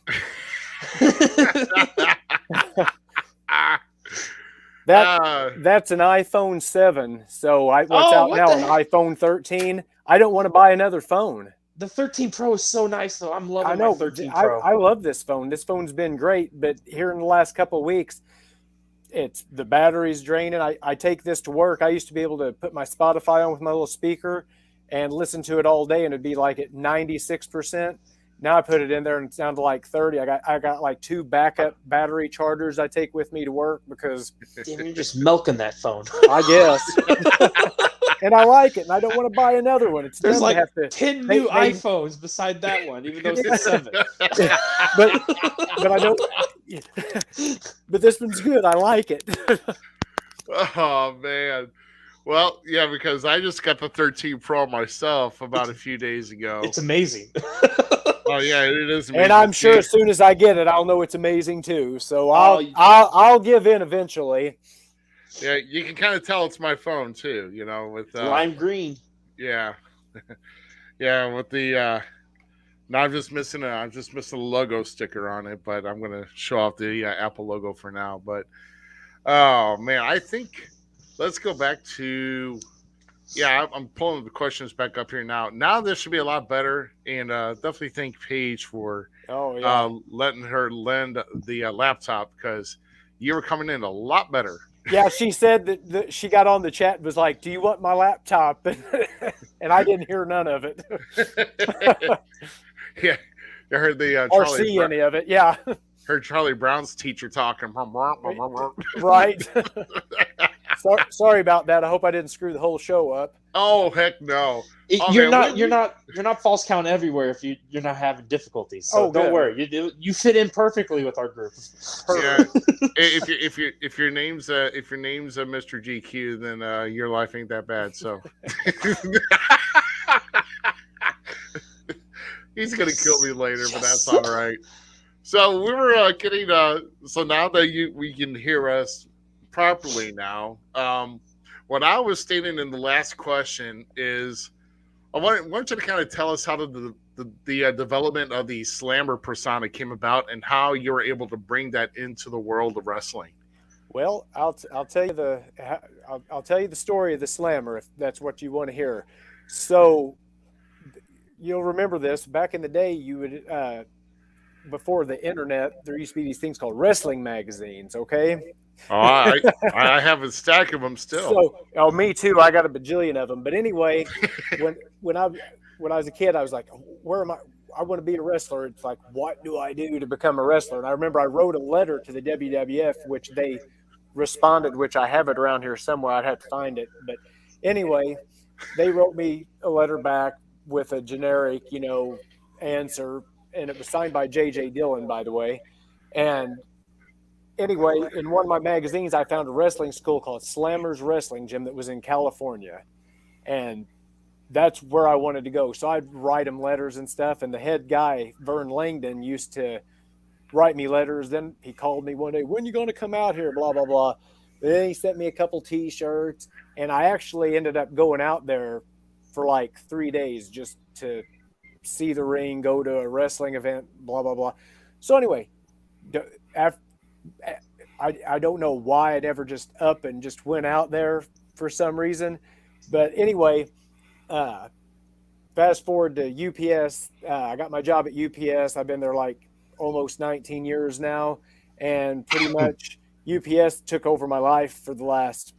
That's an iPhone 7. So what's out now? An iPhone 13. I don't want to buy another phone. The 13 Pro is so nice, though. I'm loving my 13 Pro. I love this phone. This phone's been great, but here in the last couple of weeks, the battery's draining. I take this to work. I used to be able to put my Spotify on with my little speaker and listen to it all day, and it'd be like at 96%. Now I put it in there and it's down to like 30. I got like 2 backup battery chargers I take with me to work because damn, you're just milking that phone. I guess. And I like it, and I don't want to buy another one. There's like 10 new iPhones beside that one, even though it's 7. but I don't. But this one's good. I like it. Oh man. Well, yeah, because I just got the 13 Pro myself about a few days ago. It's amazing. Oh yeah, it is amazing. And I'm sure as soon as I get it, I'll know it's amazing too. So I'll give in eventually. Yeah, you can kind of tell it's my phone too, with lime green. Yeah. Yeah, with the now I'm just missing a logo sticker on it, but I'm gonna show off the Apple logo for now. But oh man, I think let's go back to I'm pulling the questions back up here now. Now this should be a lot better, and definitely thank Paige for letting her lend the laptop because you were coming in a lot better. Yeah, she said that she got on the chat and was like, "Do you want my laptop?" And I didn't hear none of it. Yeah, I heard the or see any of it. Yeah, heard Charlie Brown's teacher talking. Right. Sorry about that. I hope I didn't screw the whole show up. Oh heck no! You're not false count everywhere if you're not having difficulties. So don't worry. You fit in perfectly with our group. Yeah. if your name's Mr. GQ, then your life ain't that bad. So he's gonna kill me later, but that's all right. So we were getting so now that we can hear us properly now. What I was stating in the last question is I want you to kind of tell us how the development of the slammer persona came about and how you were able to bring that into the world of wrestling. Well, I'll tell you the story of the slammer if that's what you want to hear. So you'll remember this back in the day. You would before the internet, there used to be these things called wrestling magazines. Okay. Oh, I have a stack of them still. So, me too. I got a bajillion of them. But anyway, when I was a kid, I was like, "Where am I? I want to be a wrestler." It's like, what do I do to become a wrestler? And I remember I wrote a letter to the WWF, which they responded, which I have it around here somewhere. I'd have to find it. But anyway, they wrote me a letter back with a generic, answer, and it was signed by J.J. Dillon, by the way, and anyway, in one of my magazines, I found a wrestling school called Slammer's Wrestling Gym that was in California. And that's where I wanted to go. So I'd write them letters and stuff. And the head guy, Vern Langdon, used to write me letters. Then he called me one day, "When are you going to come out here?" Blah, blah, blah. Then he sent me a couple T-shirts. And I actually ended up going out there for like 3 days just to see the ring, go to a wrestling event, blah, blah, blah. So anyway, after I don't know why I'd ever just up and just went out there for some reason. But anyway, fast forward to UPS. I got my job at UPS. I've been there like almost 19 years now. And pretty much UPS took over my life for the last,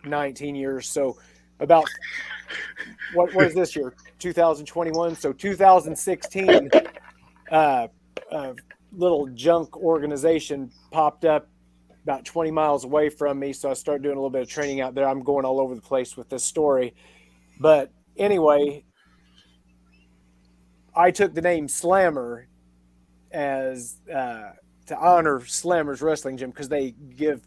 19 years. So about, what is this year? 2021. So 2016, little junk organization popped up about 20 miles away from me. So I started doing a little bit of training out there. I'm going all over the place with this story. But anyway, I took the name Slammer as to honor Slammer's Wrestling Gym because they gave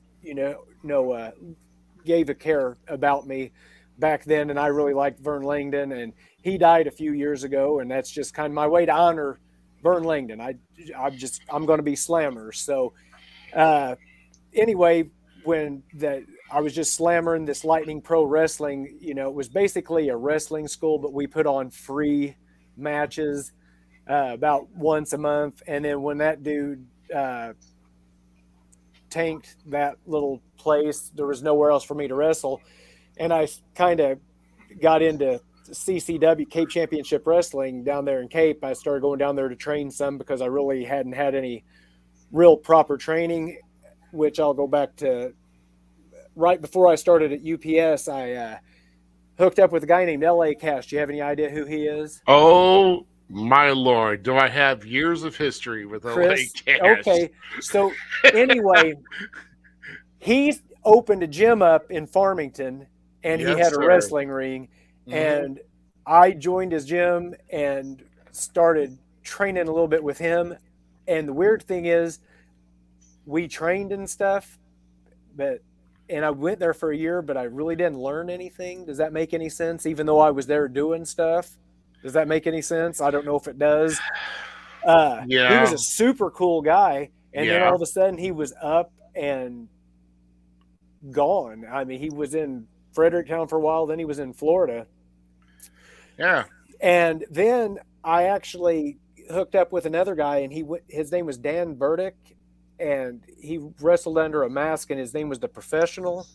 a care about me back then. And I really liked Vern Langdon, and he died a few years ago. And that's just kind of my way to honor Vern Langdon. I'm going to be Slammer. So anyway, when I was just slammering this Lightning Pro Wrestling, it was basically a wrestling school, but we put on free matches about once a month. And then when that dude tanked that little place, there was nowhere else for me to wrestle. And I kind of got into CCW, Cape Championship Wrestling, down there in Cape. I started going down there to train some because I really hadn't had any real proper training, which I'll go back to right before I started at UPS. I hooked up with a guy named L.A. Cash. Do you have any idea who he is? Oh, my Lord. Do I have years of history with L.A. Cash? Okay. So anyway, he opened a gym up in Farmington, and he had a wrestling ring. Mm-hmm. And I joined his gym and started training a little bit with him. And the weird thing is, we trained and stuff, and I went there for a year, but I really didn't learn anything. Does that make any sense? Even though I was there doing stuff, does that make any sense? I don't know if it does. He was a super cool guy, and then all of a sudden he was up and gone. I mean, he was in Fredericktown for a while. Then he was in Florida. Yeah. And then I actually hooked up with another guy, and his name was Dan Burdick, and he wrestled under a mask, and his name was The Professional.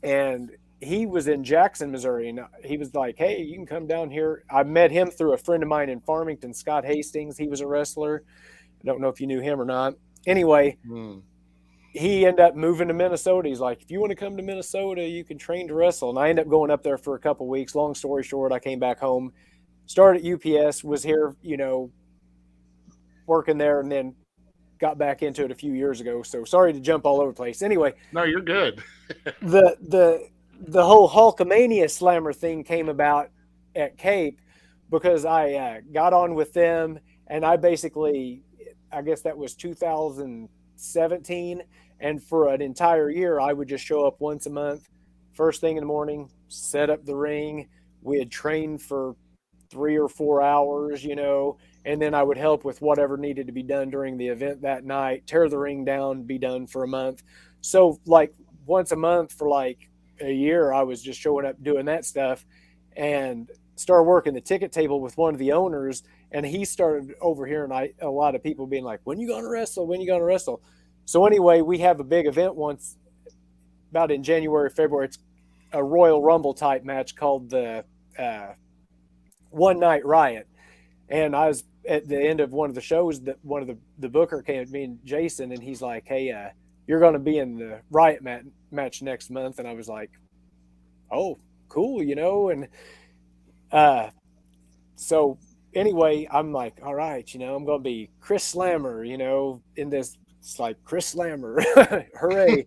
And he was in Jackson, Missouri, and he was like, hey, you can come down here. I met him through a friend of mine in Farmington, Scott Hastings. He was a wrestler. I don't know if you knew him or not. Anyway, he ended up moving to Minnesota. He's like, if you want to come to Minnesota, you can train to wrestle. And I ended up going up there for a couple of weeks. Long story short, I came back home, started at UPS, was here, working there, and then got back into it a few years ago. So sorry to jump all over the place. Anyway. No, you're good. The whole Hulkamania Slammer thing came about at Cape because I got on with them, and I guess that was 2017, and for an entire year I would just show up once a month, first thing in the morning, set up the ring. We had trained for 3 or 4 hours, and then I would help with whatever needed to be done during the event that night, tear the ring down, be done for a month. So like once a month for like a year, I was just showing up doing that stuff, and started working the ticket table with one of the owners. And he started overhearing a lot of people being like, when you going to wrestle? When you going to wrestle? So anyway, we have a big event once about in January, February. It's a Royal Rumble type match called the One Night Riot. And I was at the end of one of the shows that one of the booker came to me and Jason, and he's like, hey, you're going to be in the Riot match next month. And I was like, oh, cool, and so anyway, I'm like, all right, I'm going to be Chris Slammer, in this. It's like Chris Slammer, hooray.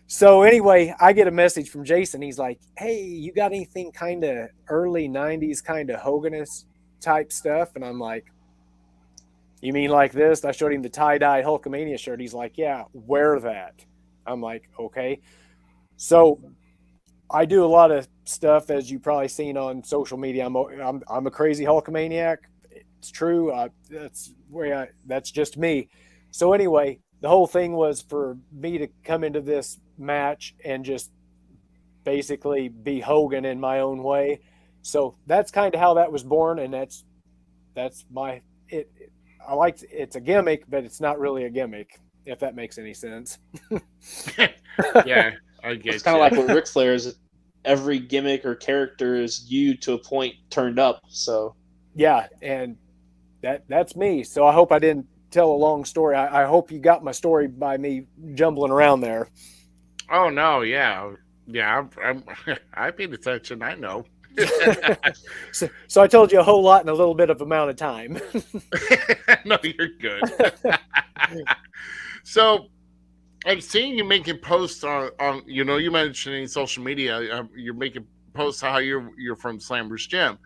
So anyway, I get a message from Jason. He's like, hey, you got anything kind of early 90s kind of Hoganist type stuff? And I'm like, you mean like this? I showed him the tie-dye Hulkamania shirt. He's like, yeah, wear that. I'm like, okay. So I do a lot of stuff, as you probably seen on social media. I'm a crazy Hulkamaniac. It's true. That's just me. So anyway, the whole thing was for me to come into this match and just basically be Hogan in my own way. So that's kind of how that was born, and that's my it. I like it's a gimmick, but it's not really a gimmick, if that makes any sense. Yeah, I get it's kind of like what Ric Flair is. Every gimmick or character is you to a point turned up. So yeah, and that's me. So I hope I didn't tell a long story. I hope you got my story by me jumbling around there. Oh no, yeah. I paid attention. I know. so I told you a whole lot in a little bit of amount of time. No, you're good. So I'm seeing you making posts on you mentioning social media. You're making posts how you're from Slammer's Gym.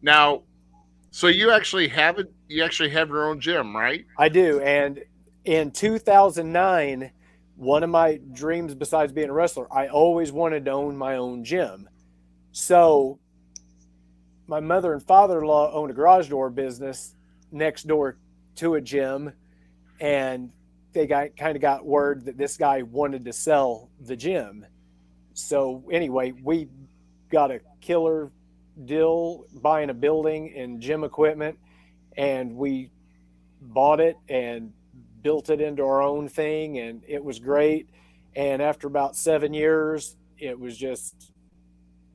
Now, so you actually have it. You actually have your own gym, right? I do. And in 2009, one of my dreams, besides being a wrestler, I always wanted to own my own gym. So my mother and father-in-law owned a garage door business next door to a gym, and they kind of got word that this guy wanted to sell the gym. So anyway, we got a killer deal buying a building and gym equipment, and we bought it and built it into our own thing, and it was great. And after about 7 years, it was just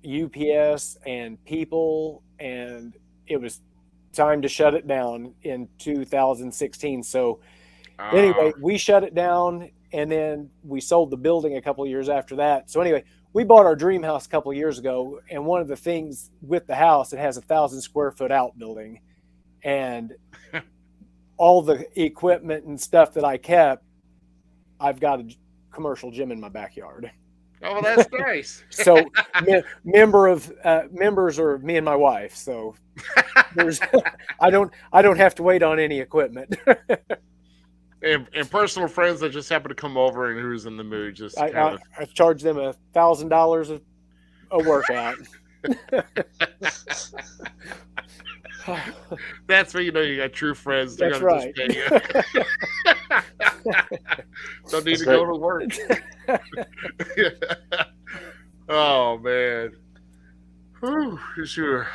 UPS and people, and it was time to shut it down in 2016. So anyway, we shut it down, and then we sold the building a couple of years after that. So anyway, we bought our dream house a couple of years ago, and one of the things with the house, it has 1,000 square foot outbuilding, and all the equipment and stuff that I kept, I've got a commercial gym in my backyard. Oh, that's nice. So members are me and my wife. So I don't have to wait on any equipment. And personal friends that just happen to come over and who's in the mood, just I charge them $1,000 a workout. That's where you got true friends. They're That's gonna right. just pay you. Don't need to go to work. Oh man. who's your?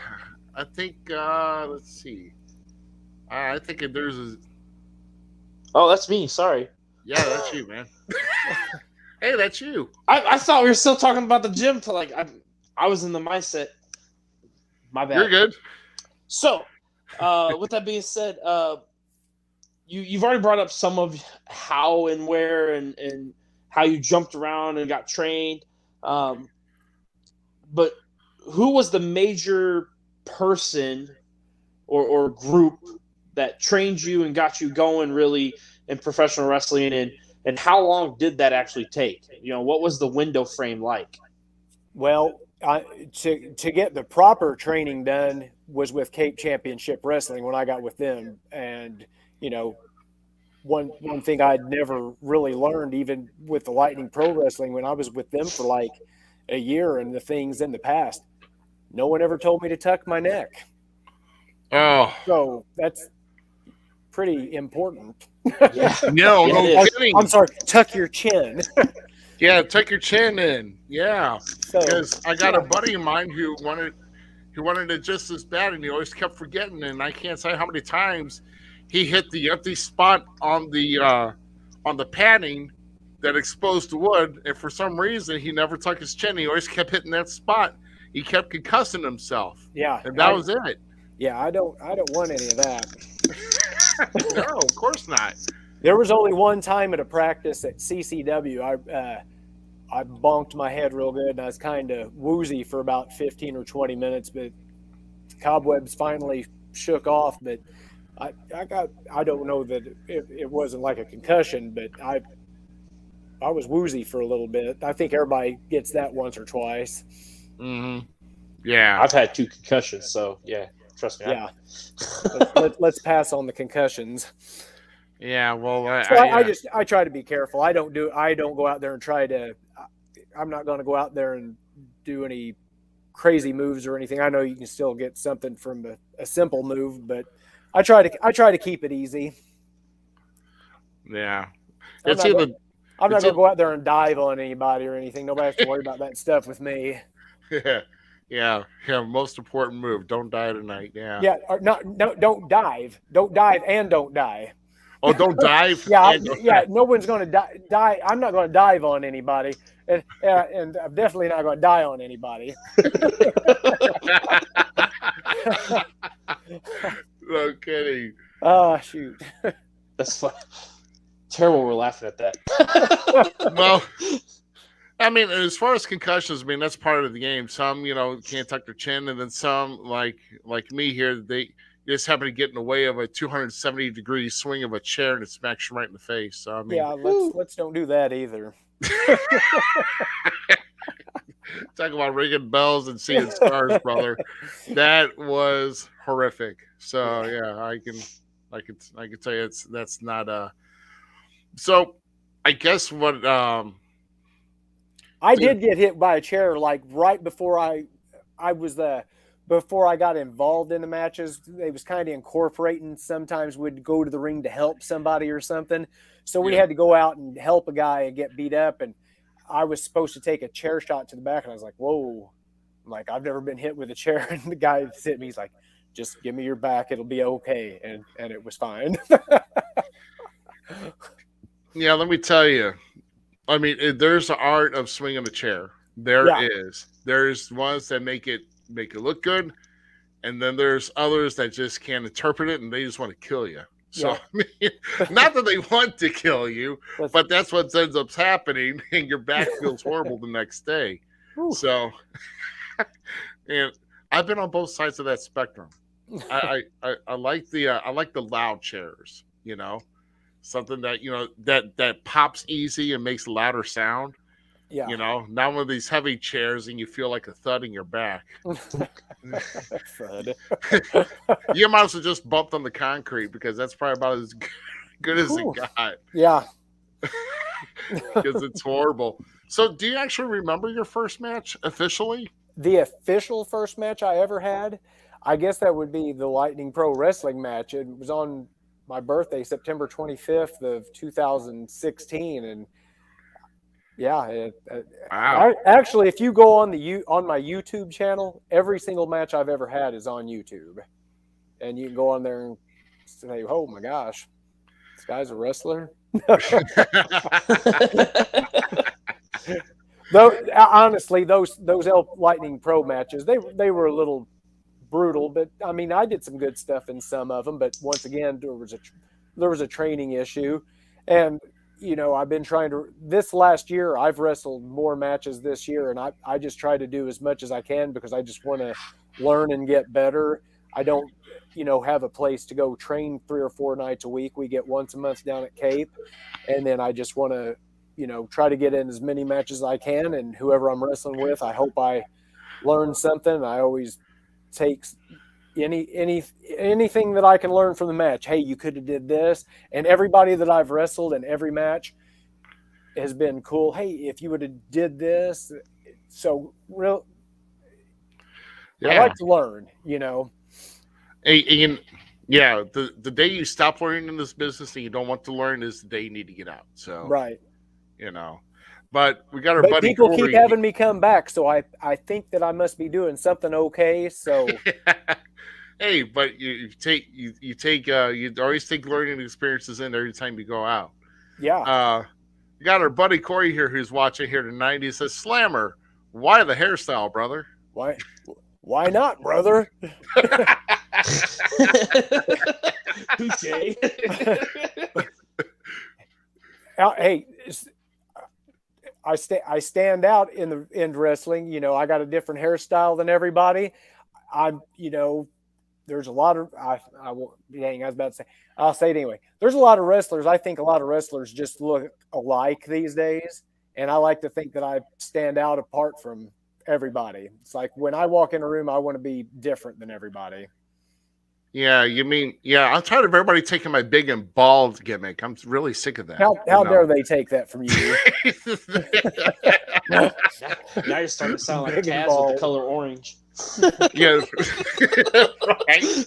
I think. Let's see. I think there's a. Oh, that's me. Sorry. Yeah, that's you, man. Hey, that's you. I thought we were still talking about the gym. I was in the mindset. My bad. You're good. So, with that being said, you've already brought up some of how and where and how you jumped around and got trained. But who was the major person or group that trained you and got you going really in professional wrestling, and how long did that actually take? What was the window frame like? Well, to get the proper training done was with Cape Championship Wrestling when I got with them. And, one thing I'd never really learned, even with the Lightning Pro Wrestling, when I was with them for like a year and the things in the past, no one ever told me to tuck my neck. Oh. So that's pretty important. Yeah. No kidding. I'm sorry, tuck your chin. Yeah, tuck your chin in. Yeah. So, Because I got a buddy of mine who wanted it just as bad, and he always kept forgetting. And I can't say how many times he hit the empty spot on the padding that exposed the wood, and for some reason he never tucked his chin. He always kept hitting that spot. He kept concussing himself. Yeah, and that was it. Yeah, I don't want any of that. No, of course not. There was only one time at a practice at CCW. I bonked my head real good, and I was kind of woozy for about 15 or 20 minutes, but cobwebs finally shook off. But I don't know that it wasn't like a concussion, but I was woozy for a little bit. I think everybody gets that once or twice. Mm-hmm. Yeah. I've had 2 concussions, so yeah, trust me. Yeah. Let's pass on the concussions. Yeah, well, I try to be careful. I don't go out there and try to. I'm not going to go out there and do any crazy moves or anything. I know you can still get something from a simple move, but I try to keep it easy. Yeah, I'm not going to go out there and dive on anybody or anything. Nobody has to worry about that stuff with me. Yeah. Most important move: don't die tonight. Yeah. Yeah. Don't dive. Don't dive and don't die. Oh, don't dive. Yeah. No one's going to die. I'm not going to dive on anybody, and I'm definitely not going to die on anybody. No kidding. Oh, shoot. That's fun. Terrible we're laughing at that. Well, I mean, as far as concussions, I mean, that's part of the game. Some, can't tuck their chin, and then some, like me here, they just happen to get in the way of a 270-degree swing of a chair, and it smacks you right in the face. So, I mean, yeah, let's don't do that either. Talk about ringing bells and seeing stars, brother. That was horrific. So yeah, I can tell you that's not So I guess what I did get hit by a chair like right before before I got involved in the matches. They was kind of incorporating. Sometimes we'd go to the ring to help somebody or something. So we had to go out and help a guy and get beat up, and I was supposed to take a chair shot to the back, and I was like, whoa. I'm like, I've never been hit with a chair. And the guy that's hit me, he's like, just give me your back. It'll be okay. And it was fine. Yeah, let me tell you. I mean, there's an art of swinging a chair. There is. There's ones that make it look good, and then there's others that just can't interpret it, and they just want to kill you. So, I mean, not that they want to kill you, but that's what ends up happening, and your back feels horrible the next day. Ooh. So, and I've been on both sides of that spectrum. I like the loud chairs, something that that pops easy and makes a louder sound. Yeah. Not one of these heavy chairs and you feel like a thud in your back. Thud. You might as well just bumped on the concrete, because that's probably about as good as it got. Yeah. Because it's horrible. So do you actually remember your first match officially? The official first match I ever had, I guess that would be the Lightning Pro Wrestling match. It was on my birthday, September 25th of 2016. And Yeah. Wow. Actually, if you go on my YouTube channel, every single match I've ever had is on YouTube, and you can go on there and say, "Oh my gosh, this guy's a wrestler." Though honestly, those Elk Lightning Pro matches, they were a little brutal, but I mean, I did some good stuff in some of them. But once again, there was a training issue, and I've been trying to. This last year, I've wrestled more matches this year, and I just try to do as much as I can because I just want to learn and get better. I don't, have a place to go train 3 or 4 nights a week. We get once a month down at Cape, and then I just want to, try to get in as many matches as I can. And whoever I'm wrestling with, I hope I learn something. I always take anything that I can learn from the match. Hey, you could have did this. And everybody that I've wrestled in every match has been cool. Hey, if you would have did this. So I like to learn, And yeah, the day you stop learning in this business and you don't want to learn is the day you need to get out. So right. But we got our buddy people Corey. keep having me come back, so I think that I must be doing something okay. So hey, but you always take learning experiences in every time you go out. Yeah. We got our buddy Corey here who's watching here tonight. He says, "Slammer, why the hairstyle, brother? Why not, brother?" Touché. Hey, I stand out in wrestling. I got a different hairstyle than everybody. There's a lot of I was about to say. I'll say it anyway. There's a lot of wrestlers. I think a lot of wrestlers just look alike these days, and I like to think that I stand out apart from everybody. It's like when I walk in a room, I want to be different than everybody. Yeah, I'm tired of everybody taking my big and bald gimmick. I'm really sick of that. How dare they take that from you? Now you're starting to sound like Kaz with the color orange. Yeah, right.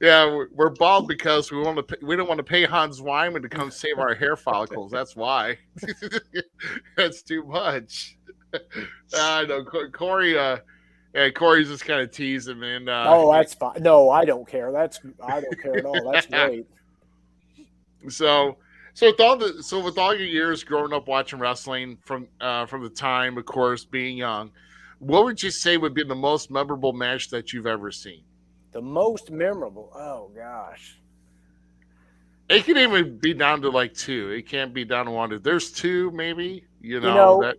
Yeah, we're bald because we don't want to pay Hans Wyman to come save our hair follicles. That's why. That's too much. I know Corey. Corey's just kind of teasing me. And, that's fine. No, I don't care. I don't care at all. That's great. So with all your years growing up watching wrestling from the time, of course, being young, what would you say would be the most memorable match that you've ever seen? The most memorable? Oh gosh. It can even be down to like 2. It can't be down to 1. If there's 2, maybe.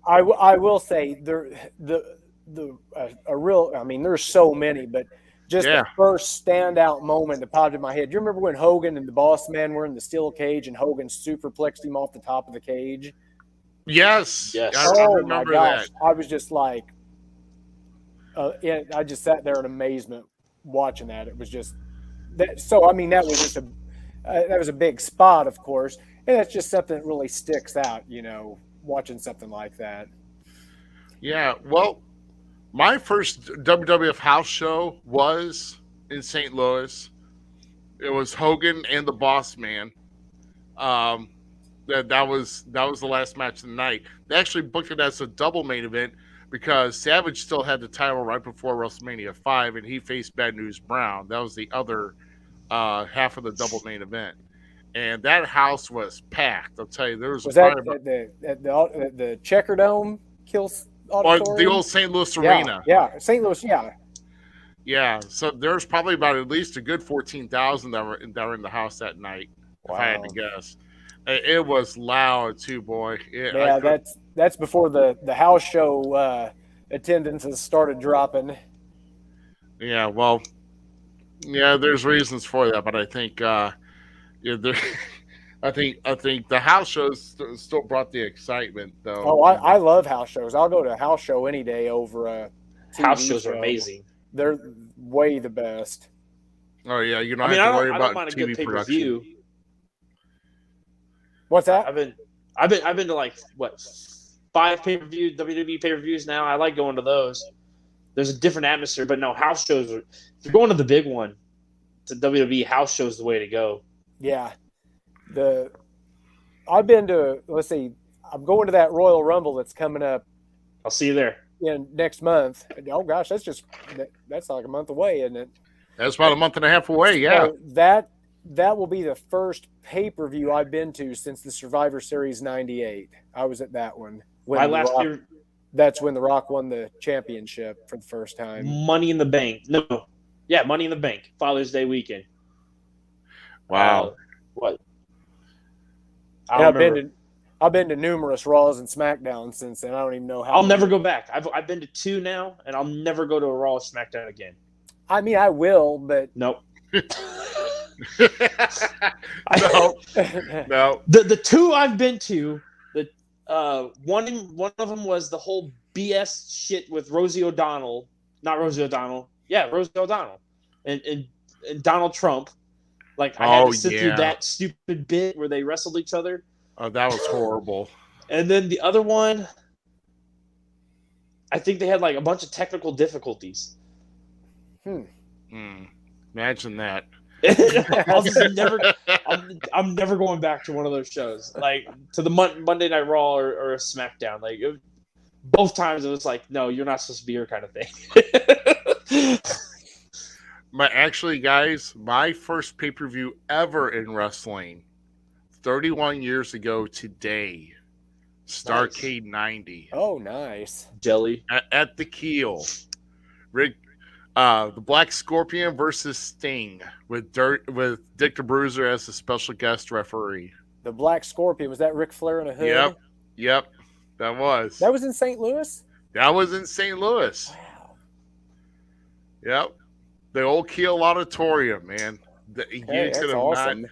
I will say there's so many, but just the first standout moment that popped in my head. Do you remember when Hogan and the Boss Man were in the steel cage and Hogan superplexed him off the top of the cage? Yes. I remember that. I was just like, I just sat there in amazement watching that. It was just that. So, I mean, that was just that was a big spot, of course. And it's just something that really sticks out, watching something like that. Yeah. Well, my first WWF house show was in St. Louis. It was Hogan and the Boss Man. That was the last match of the night. They actually booked it as a double main event because Savage still had the title right before WrestleMania 5, and he faced Bad News Brown. That was the other half of the double main event, and that house was packed. I'll tell you, there was that at the Checker Dome Kills. Or the old St. Louis Arena. Yeah, St. Louis, yeah. Yeah, so there's probably about at least a good 14,000 that were in the house that night, if I had to guess. It was loud too, boy. That's before the house show attendances started dropping. Yeah, well, there's reasons for that, but I think I think the house shows still brought the excitement, though. Oh, I love house shows. I'll go to a house show any day over a TV house shows show. are amazing. They're way the best. Oh yeah, you don't have to worry about mind a TV good pay-per-view. production. What's that? I've been to like 5 pay-per-view WWE pay-per-views now. I like going to those. There's a different atmosphere, but no, house shows if you're going to the big one, to WWE, house shows the way to go. Yeah. I've been to, let's see, I'm going to that Royal Rumble that's coming up I'll see you there. next month. Oh gosh, that's like a month away, isn't it? That's about a month and a half away. Yeah. So that will be the first pay-per-view I've been to since the Survivor Series '98. I was at that one. That's when The Rock won the championship for the first time. Money in the Bank. No. Yeah, Money in the Bank. Father's Day weekend. Wow. What? I've been to numerous Raws and SmackDowns since then. I don't even know how. I'll never go back. I've been to 2 now, and I'll never go to a Raw or SmackDown again. I mean, I will, but Nope. No. The 2 I've been to, one of them was the whole BS shit with Rosie O'Donnell. Not Rosie O'Donnell. Yeah, Rosie O'Donnell. And Donald Trump. Like, I had to sit through that stupid bit where they wrestled each other. Oh, that was horrible. And then the other one, I think they had like a bunch of technical difficulties. Imagine that. I'm never going back to one of those shows, like to the Monday Night Raw or a SmackDown. Like both times, it was like, no, you're not supposed to be here, kind of thing. Actually, guys, my first pay-per-view ever in wrestling, 31 years ago today, Starrcade 90. Oh, nice. Jelly. At the Keel. The Black Scorpion versus Sting with Dick the Bruiser as the special guest referee. The Black Scorpion, was that Ric Flair in a hood? Yep. That was. That was in St. Louis? That was in St. Louis. Wow. Yep. The old Keel Auditorium, man. That's awesome.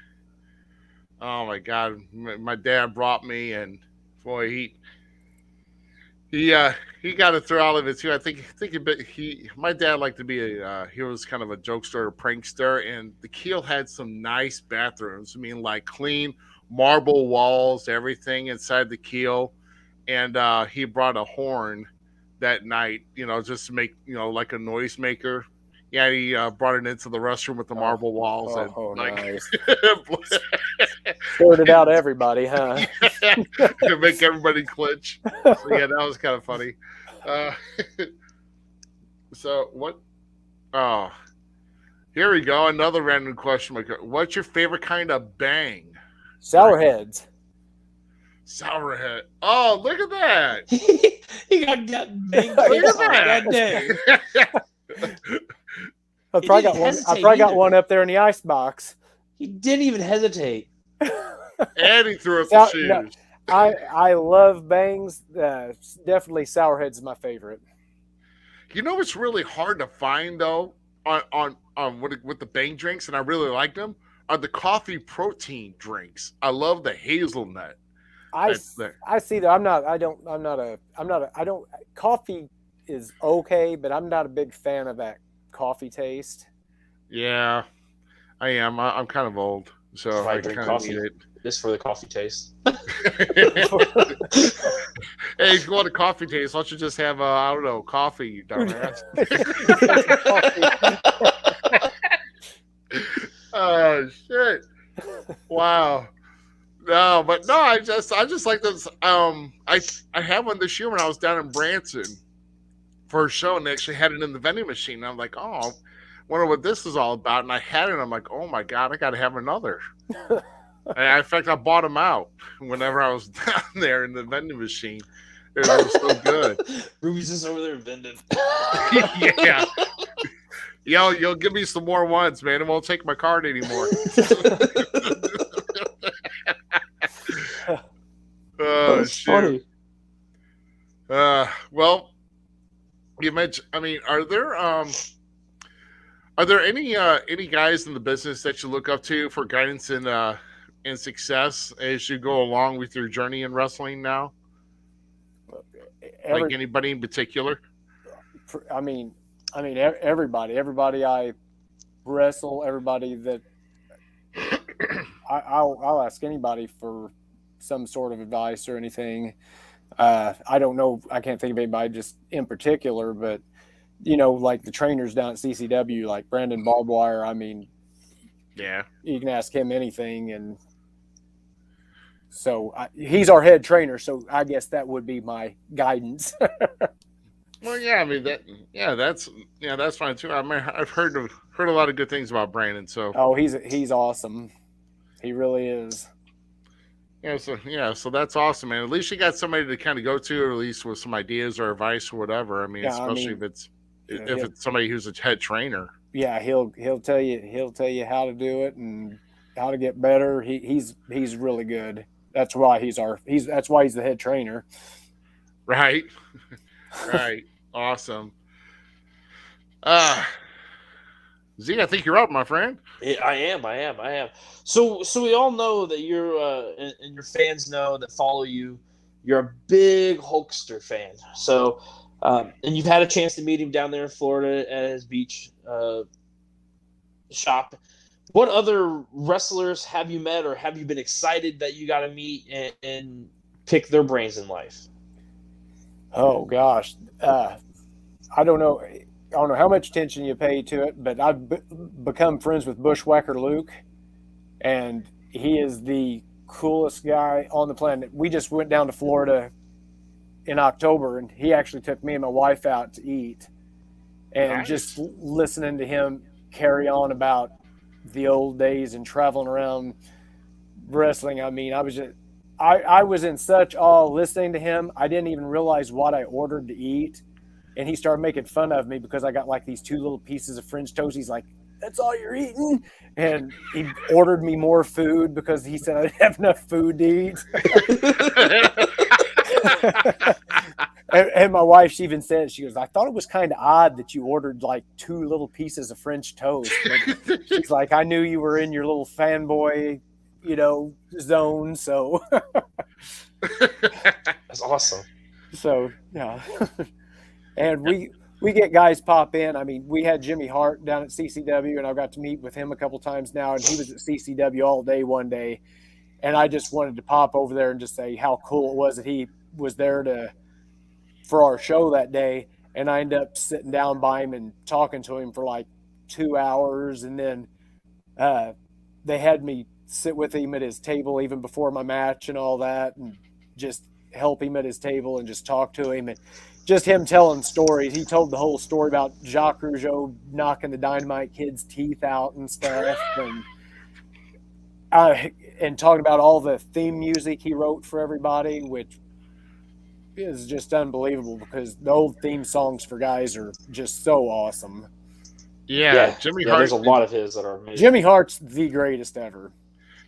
Oh my God! My dad brought me, and boy, he got a thrill out of it too. I think my dad liked to be he was kind of a jokester, a prankster, and the Keel had some nice bathrooms. I mean, like clean marble walls, everything inside the Keel, and he brought a horn that night, just to make like a noisemaker. Yeah, he brought it into the restroom with the marble walls. Nice. Sorted out everybody, huh? To make everybody clinch. So, yeah, that was kind of funny. So, what? Oh, here we go. Another random question. What's your favorite kind of bang? Sourheads. Sourhead. Oh, look at that. He got banged. Look at that. I probably got one up there in the ice box. He didn't even hesitate. And he threw up the shoes. No, I love bangs. Definitely Sourheads is my favorite. It's really hard to find though on with the bang drinks, and I really like them, are the coffee protein drinks. I love the hazelnut. I see that. Coffee is okay, but I'm not a big fan of that coffee taste. Yeah, I am. I'm kind of old, so I drink kind of coffee. need it. Just for the coffee taste. Hey, if you want a coffee taste, why don't you just have coffee, you dumbass? Oh shit! Wow. No, but no, I just like this. I had one this year when I was down in Branson for a show, and they actually had it in the vending machine. And I'm like, oh, I wonder what this is all about. And I had it, and I'm like, oh my God, I got to have another. And in fact, I bought them out whenever I was down there in the vending machine. It was so good. Ruby's just over there vending. Yeah. You'll give me some more ones, man. It won't take my card anymore. Oh, that's funny. Well, you mentioned. I mean, are there any guys in the business that you look up to for guidance and success as you go along with your journey in wrestling now? Like anybody in particular? I mean, everybody I wrestle, everybody that I'll ask anybody for some sort of advice or anything. I don't know. I can't think of anybody just in particular, but like the trainers down at CCW, like Brandon Barbwire. I mean, yeah, you can ask him anything, and So he's our head trainer. So I guess that would be my guidance. Well, yeah, I mean that's fine too. I mean, I've heard a lot of good things about Brandon. So he's awesome. He really is. So that's awesome, man. At least you got somebody to kind of go to, or at least with some ideas or advice or whatever. I mean, especially if it's somebody who's a head trainer. Yeah, he'll tell you how to do it and how to get better. He's really good. That's why he's the head trainer. Right. Right. Awesome. Z, I think you're up, my friend. I am. So we all know that you're, and your fans know that follow you, you're a big Hulkster fan. So, and you've had a chance to meet him down there in Florida at his beach shop. What other wrestlers have you met, or have you been excited that you got to meet and pick their brains in life? Oh gosh, I don't know how much attention you pay to it, but I've become friends with Bushwhacker Luke, and he is the coolest guy on the planet. We just went down to Florida in October, and he actually took me and my wife out to eat, and nice. Just listening to him carry on about the old days and traveling around wrestling. I mean, I was in such awe listening to him. I didn't even realize what I ordered to eat. And he started making fun of me because I got like these 2 little pieces of French toast. He's like, "That's all you're eating?" And he ordered me more food because he said I didn't have enough food to eat. and my wife, she even said, she goes, "I thought it was kind of odd that you ordered like 2 little pieces of French toast." But she's like, "I knew you were in your little fanboy, zone." So That's awesome. So, yeah. And we get guys pop in. I mean, we had Jimmy Hart down at CCW, and I got to meet with him a couple times now, and he was at CCW all day one day. And I just wanted to pop over there and just say how cool it was that he was there for our show that day. And I ended up sitting down by him and talking to him for like 2 hours. And then they had me sit with him at his table even before my match and all that, and just help him at his table and just talk to him. And just him telling stories. He told the whole story about Jacques Rougeau knocking the Dynamite Kid's teeth out and stuff, and talking about all the theme music he wrote for everybody, which is just unbelievable because the old theme songs for guys are just so awesome. Yeah, Jimmy Hart. There's a lot of his that are amazing. Jimmy Hart's the greatest ever.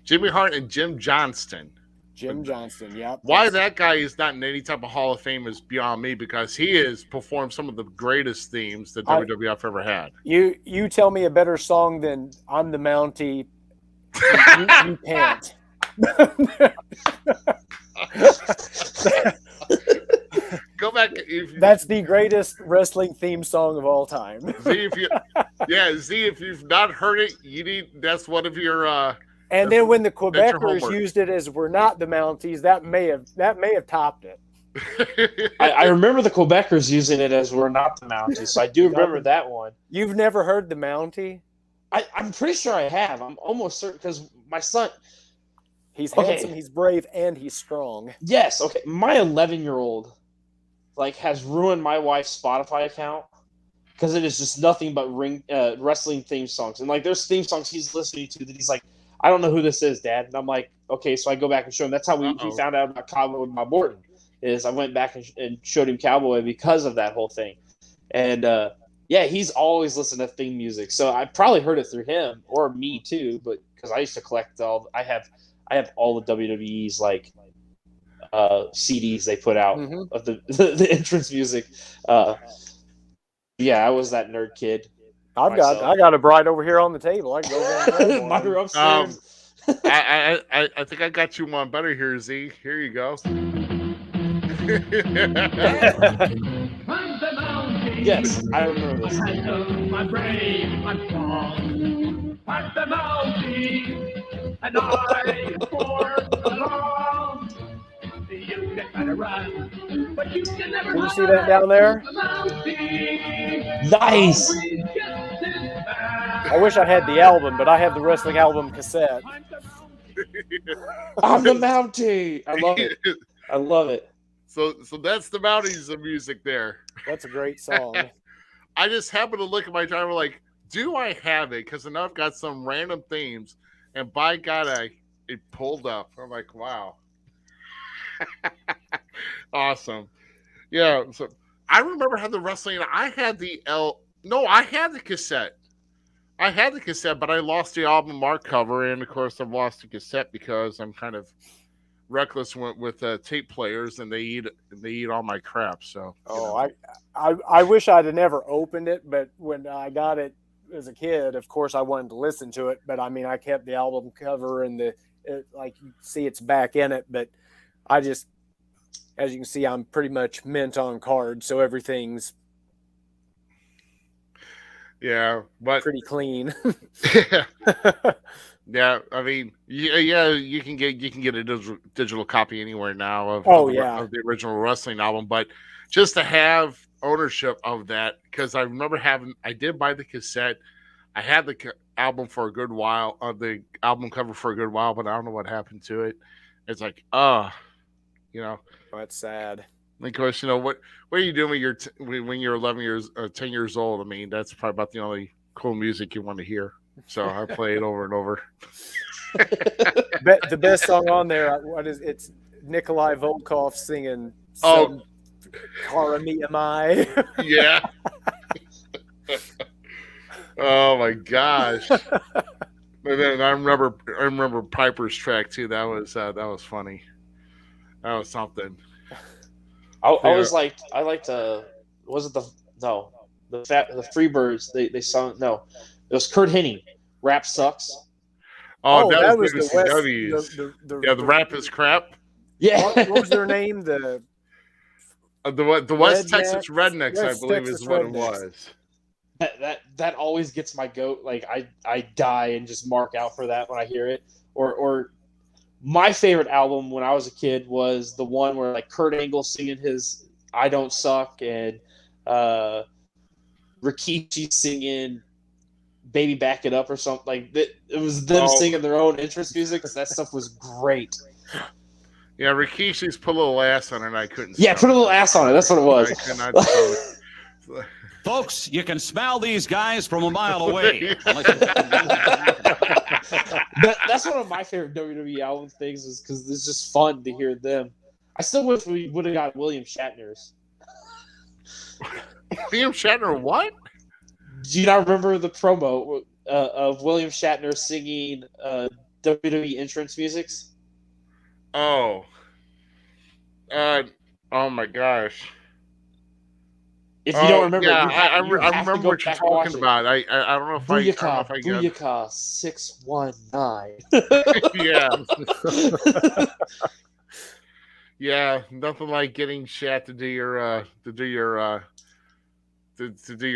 Jimmy Hart and Jim Johnston. Jim Johnston, yep. Why that guy is not in any type of Hall of Fame is beyond me, because he has performed some of the greatest themes that WWF ever had. You tell me a better song than "I'm the Mountie." You can't. Go back. That's the greatest wrestling theme song of all time. Z, if you've not heard it, that's one of your. And then when the Quebecers used it as "We're not the Mounties," that may have topped it. I remember the Quebecers using it as "We're not the Mounties," so I do remember that one. You've never heard the Mountie? I'm pretty sure I have. I'm almost certain because my son. He's handsome, he's brave, and he's strong. Yes. Okay. My 11-year-old, has ruined my wife's Spotify account because it is just nothing but wrestling theme songs, and there's theme songs he's listening to that he's like, "I don't know who this is, Dad." And I'm like, okay, so I go back and show him. That's how he found out about Cowboy with Bob Morton. Is I went back and showed him Cowboy because of that whole thing, and he's always listened to theme music. So I probably heard it through him or me too, but because I used to collect I have all the WWE's CDs they put out of the entrance music. I was that nerd kid. I got a bride over here on the table. I can go over and Mine are upstairs. I think I got you one better here, Z. Here you go. Yes, I remember this. I know my brave, I'm strong. I'm the Mountie, and I form along. You can try to run, but you can never. Can you see that down there? Nice. I wish I had the album, but I have the wrestling album cassette. I'm the Mountie. I love it. I love it. So that's the Mounties of music there. That's a great song. I just happened to look at my driver like, do I have it? Because I know I've got some random themes, and by God, it pulled up. I'm like, wow. Awesome. Yeah, so I remember how the wrestling, I had the cassette. I had the cassette, but I lost the album art cover, and of course I've lost the cassette because I'm kind of reckless with tape players, and they eat all my crap. So I wish I'd have never opened it, but when I got it as a kid, of course I wanted to listen to it. But I mean, I kept the album cover and like you see it's back in it. But I just, as you can see, I'm pretty much mint on cards, so everything's but pretty clean. Yeah, I mean, you can get a digital copy anywhere now of the original wrestling album, but just to have ownership of that, because I remember I did buy the cassette. I had the album for a good while, the album cover for a good while, but I don't know what happened to it. It's like, That's sad. Of course, what are you doing when you're 11 years or 10 years old? I mean, that's probably about the only cool music you want to hear. So I play it over and over. The best song on there, it's Nikolai Volkov singing Kara Mia Mai. Yeah. Oh my gosh. And then I remember Piper's track too. That was funny. That was something. Was it the Freebirds? They sung, no, it was Kurt Hennig. Rap sucks. Oh, that was the West. The rap is crap. Yeah. What was their name? The West Texas Rednecks, I believe, is what it was. That always gets my goat. Like I die and just mark out for that when I hear it. Or my favorite album when I was a kid was the one where like Kurt Angle singing his "I Don't Suck" and Rikishi singing "Baby Back It Up" or something like that. It was them singing their own entrance music. That stuff was great. Yeah, Rikishi's put a little ass on it, and I couldn't. Yeah, put a little ass on it. That's what it was. I could not stop it. Folks, you can smell these guys from a mile away. That's one of my favorite WWE album things, is because it's just fun to hear them. I still wish we would have got William Shatner's. William Shatner, what? Do you not remember the promo of William Shatner singing WWE entrance musics? Oh. Oh my gosh. If you don't remember, I remember what you're talking about. I don't know if I got Booyaka 619. Yeah. Yeah, nothing like getting Shat to do your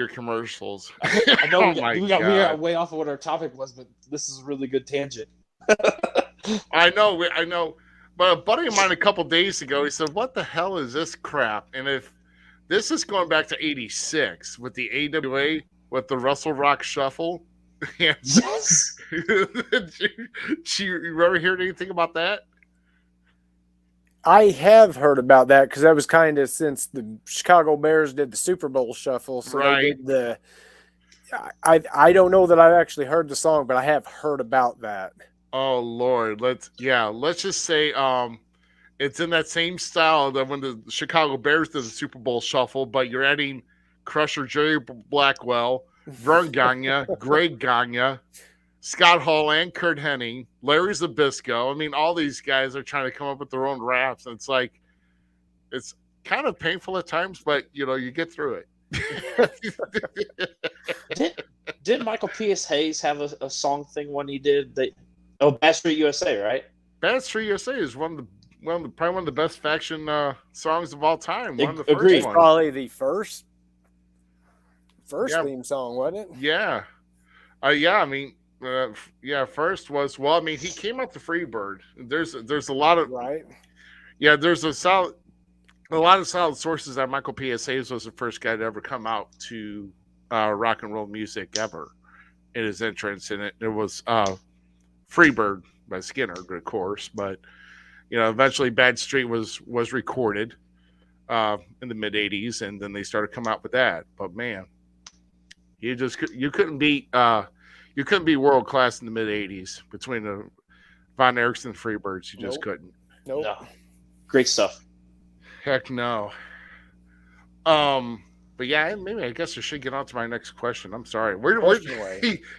commercials. I know we got way off of what our topic was, but this is a really good tangent. I know. But a buddy of mine a couple days ago, he said, "What the hell is this crap?" And if this is going back to '86 with the AWA with the Russell Rock Shuffle. Yes. Did you ever hear anything about that? I have heard about that because that was kind of since the Chicago Bears did the Super Bowl Shuffle. So right. They did I don't know that I've actually heard the song, but I have heard about that. Oh Lord, let's just say it's in that same style that when the Chicago Bears did the Super Bowl Shuffle, but you're adding Crusher Jerry Blackwell, Vern Gagne, Greg Gagne, Scott Hall, and Kurt Hennig, Larry Zbyszko. I mean, all these guys are trying to come up with their own raps, and it's like it's kind of painful at times, but you get through it. Did Michael P.S. Hayes have a song thing when he did Bad Street USA, right? Bad Street USA is probably one of the best faction songs of all time. One of the Agreed. first ones. Probably the first theme song, wasn't it? Yeah. I mean, first was, well, I mean, he came out to Freebird. There's a lot of right. Yeah, there's a lot of solid sources that Michael P.S. Hayes was the first guy to ever come out to rock and roll music ever in his entrance, and it was Freebird Skinner, of course. But eventually Bad Street was recorded in the mid '80s, and then they started coming out with that. But man, you couldn't beat world class in the mid '80s between the Von Erickson Freebirds. You just couldn't. Nope. No. Great stuff. Heck no. But yeah, maybe I guess I should get on to my next question. I'm sorry.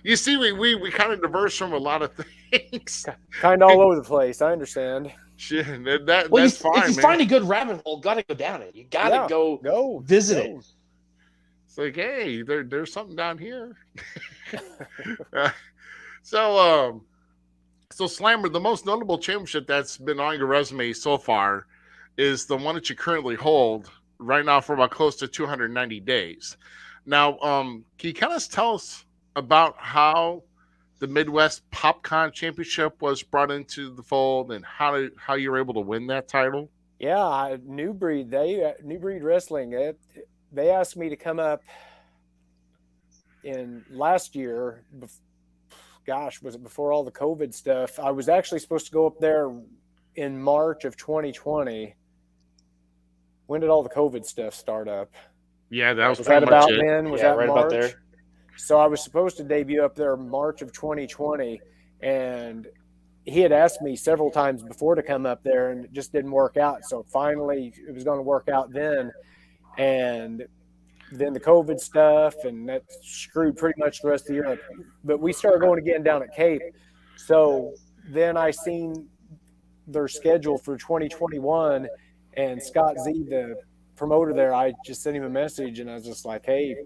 You see, we kind of diverse from a lot of things. Kind of all over the place. I understand. Shit, that's fine. If you find a good rabbit hole, gotta go down it. You gotta go visit it. It's like, hey, there's something down here. So Slammer, the most notable championship that's been on your resume so far is the one that you currently hold right now for about close to 290 days. Now, can you kind of tell us about how the Midwest PopCon Championship was brought into the fold and how you were able to win that title? Yeah, New Breed Wrestling. They asked me to come up in last year. Gosh, was it before all the COVID stuff? I was actually supposed to go up there in March of 2020. When did all the COVID stuff start up? Yeah, that was that about it. then? Was that right March? about there. So I was supposed to debut up there March of 2020, and he had asked me several times before to come up there, and it just didn't work out. So finally, it was going to work out then, and then the COVID stuff, and that screwed pretty much the rest of the year. But we started going again down at Cape. So then I seen their schedule for 2021, and Scott Z, the promoter there, I just sent him a message, and I was just like, hey,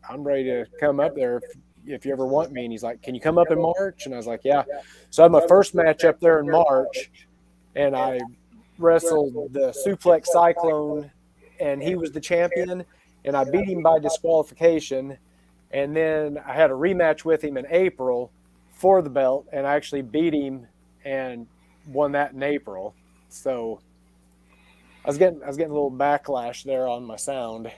I'm ready to come up there if you ever want me. And he's like, can you come up in March? And I was like, yeah. So I had my first match up there in March, and I wrestled the Suplex Cyclone, and he was the champion, and I beat him by disqualification. And then I had a rematch with him in April for the belt, and I actually beat him and won that in April. So I was getting a little backlash there on my sound.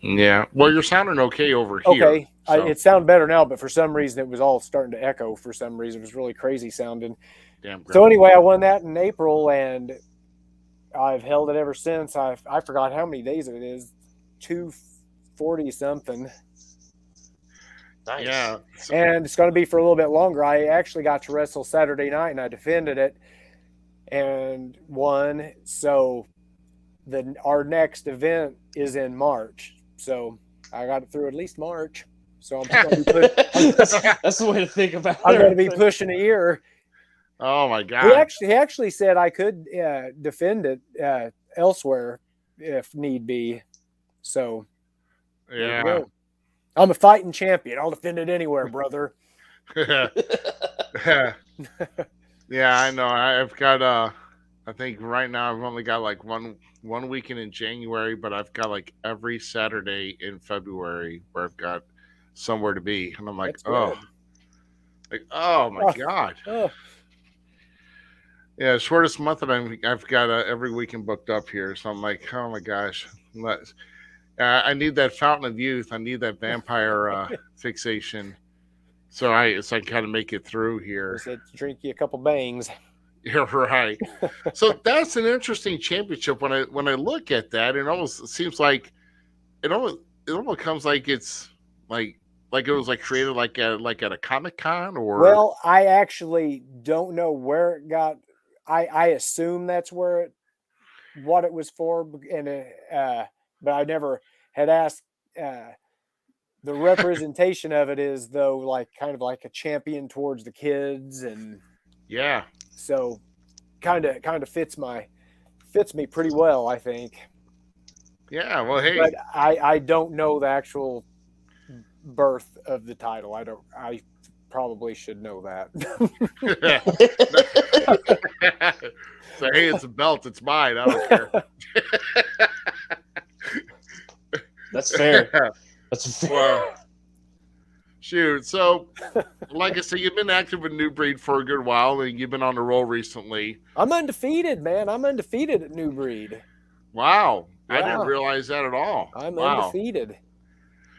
Yeah. Well, you're sounding okay over here. Okay. So. It sounded better now, but for some reason it was all starting to echo for some reason. It was really crazy sounding. Damn great. So anyway, I won that in April, and I've held it ever since. I forgot how many days it is. 240 something. Nice. Yeah. And it's going to be for a little bit longer. I actually got to wrestle Saturday night, and I defended it and won. So our next event is in March. So I got it through at least March. So I'm going to be That's the way to think about it. I'm going to be pushing a year. Oh my God. He actually said I could defend it elsewhere if need be. So yeah, I'm a fighting champion. I'll defend it anywhere, brother. Yeah, I know. I've got I think right now I've only got like one weekend in January, but I've got like every Saturday in February where I've got somewhere to be, and I'm like, oh my God. Oh. Yeah, shortest month that I've got every weekend booked up here, so I'm like, oh my gosh, I need that fountain of youth. I need that vampire fixation, so I kind of make it through here. Drink you a couple bangs. You're right. So that's an interesting championship. When I look at that, it almost seems like it almost comes like it's like it was like created like at a Comic-Con or. Well, I actually don't know where it got. I assume that's what it was for, and but I never had asked. The representation of it is though like kind of like a champion towards the kids, and yeah, so kind of fits me pretty well, I think. Yeah, well, hey, but I don't know the actual birth of the title. I probably should know that. So hey, it's a belt, it's mine. I don't care. That's fair. That's fair. Well, shoot. So, like I said, you've been active with New Breed for a good while, and you've been on the roll recently. I'm undefeated, man. I'm undefeated at New Breed. Wow. Yeah. I didn't realize that at all. I'm undefeated.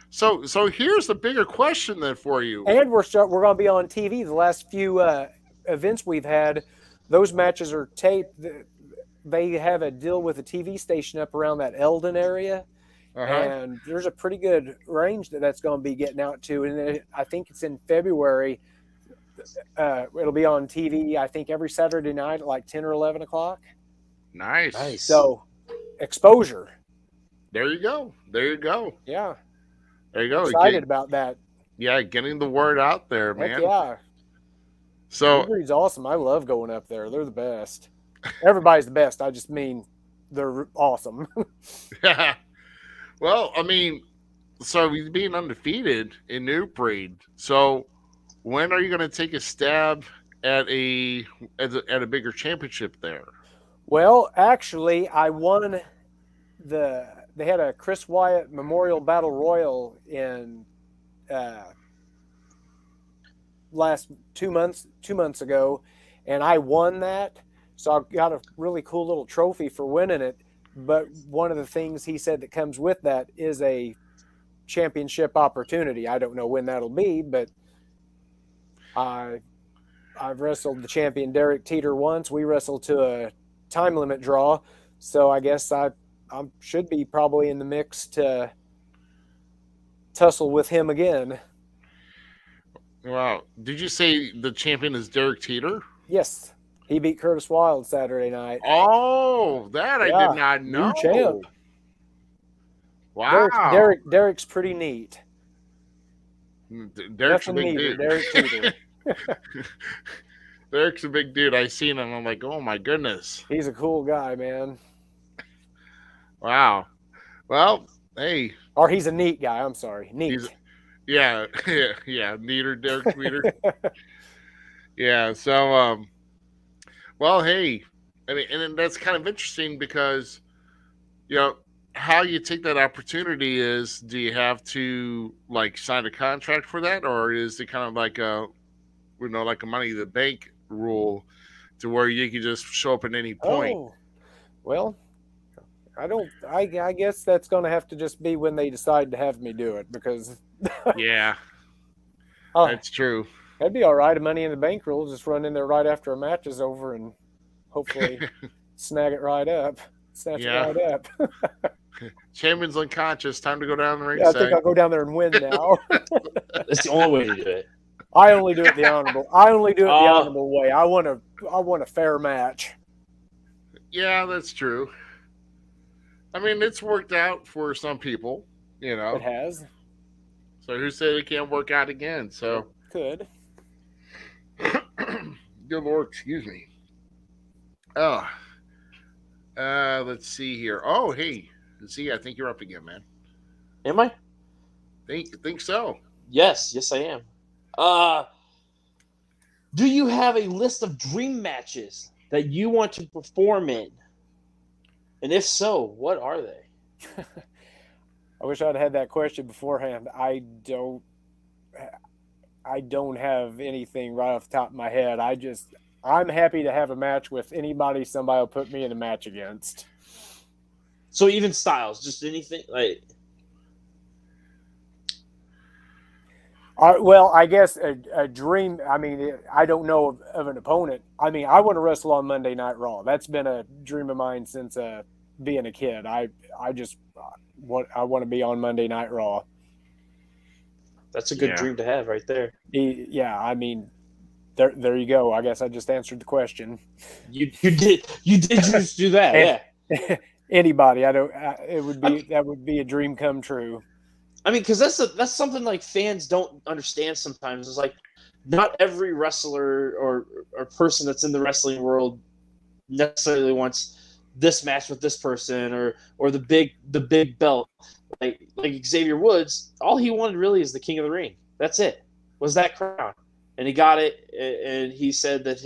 So here's the bigger question then for you. And we're going to be on TV the last few events we've had, those matches are taped. They have a deal with a TV station up around that Eldon area, and there's a pretty good range that's going to be getting out to. And I think it's in February. It'll be on TV, I think, every Saturday night at like 10 or 11 o'clock. Nice. So, exposure. There you go. Yeah. There you go. Excited about that. Yeah, getting the word out there, man. Heck yeah. So Newbury's awesome. I love going up there. They're the best. Everybody's the best. I just mean they're awesome. Yeah. Well, I mean, so he's being undefeated in Newbury. So when are you going to take a stab at a bigger championship there? Well, actually, I won they had a Chris Wyatt Memorial Battle Royal in last 2 months ago, and I won that. So I got a really cool little trophy for winning it. But one of the things he said that comes with that is a championship opportunity. I don't know when that'll be, but I've wrestled the champion Derek Teeter once. We wrestled to a time limit draw, so I guess I should be probably in the mix to tussle with him again. Wow. Did you say the champion is Derek Teeter? Yes. He beat Curtis Wilde Saturday night. Oh, that I did not know. New champ. Wow. Derek's pretty neat. Derek's a big dude. Derek Teeter. Derek's a big dude. I seen him. I'm like, oh my goodness. He's a cool guy, man. Wow. Well, hey. Or he's a neat guy. I'm sorry. Neat. Yeah. Neater, Derek Tweeter. Yeah. So, well, hey, I mean, and that's kind of interesting because, how you take that opportunity is, do you have to like sign a contract for that, or is it kind of like like a money in the bank rule to where you can just show up at any point? Oh, well, I guess that's going to have to just be when they decide to have me do it, because yeah, that's true. That'd be all right. A money in the bank rule, just run in there right after a match is over and hopefully snag it right up. Snatch it right up. Champion's unconscious. Time to go down the ring. Yeah, I think I'll go down there and win now. That's the only way to do it. I only do it the honorable way. I want a fair match. Yeah, that's true. I mean, it's worked out for some people, It has. So who said it can't work out again? So could. Good Lord, excuse me. Oh, let's see here. Oh, hey, Z, I think you're up again, man. Am I? Think so. Yes, I am. Do you have a list of dream matches that you want to perform in? And if so, what are they? I wish I'd had that question beforehand. I don't have anything right off the top of my head. I'm happy to have a match with anybody somebody will put me in a match against. So even styles, just anything like. Well, I guess a dream. I mean, I don't know of an opponent. I mean, I want to wrestle on Monday Night Raw. That's been a dream of mine since being a kid. I want to be on Monday Night Raw. That's a good dream to have right there. Yeah, I mean, there you go. I guess I just answered the question. You did just do that. Yeah. Anybody, that would be a dream come true. I mean, because that's something like fans don't understand sometimes. It's like not every wrestler or person that's in the wrestling world necessarily wants this match with this person or the big belt. Like Xavier Woods, all he wanted really is the King of the Ring. That's it. Was that crown, and he got it. And he said that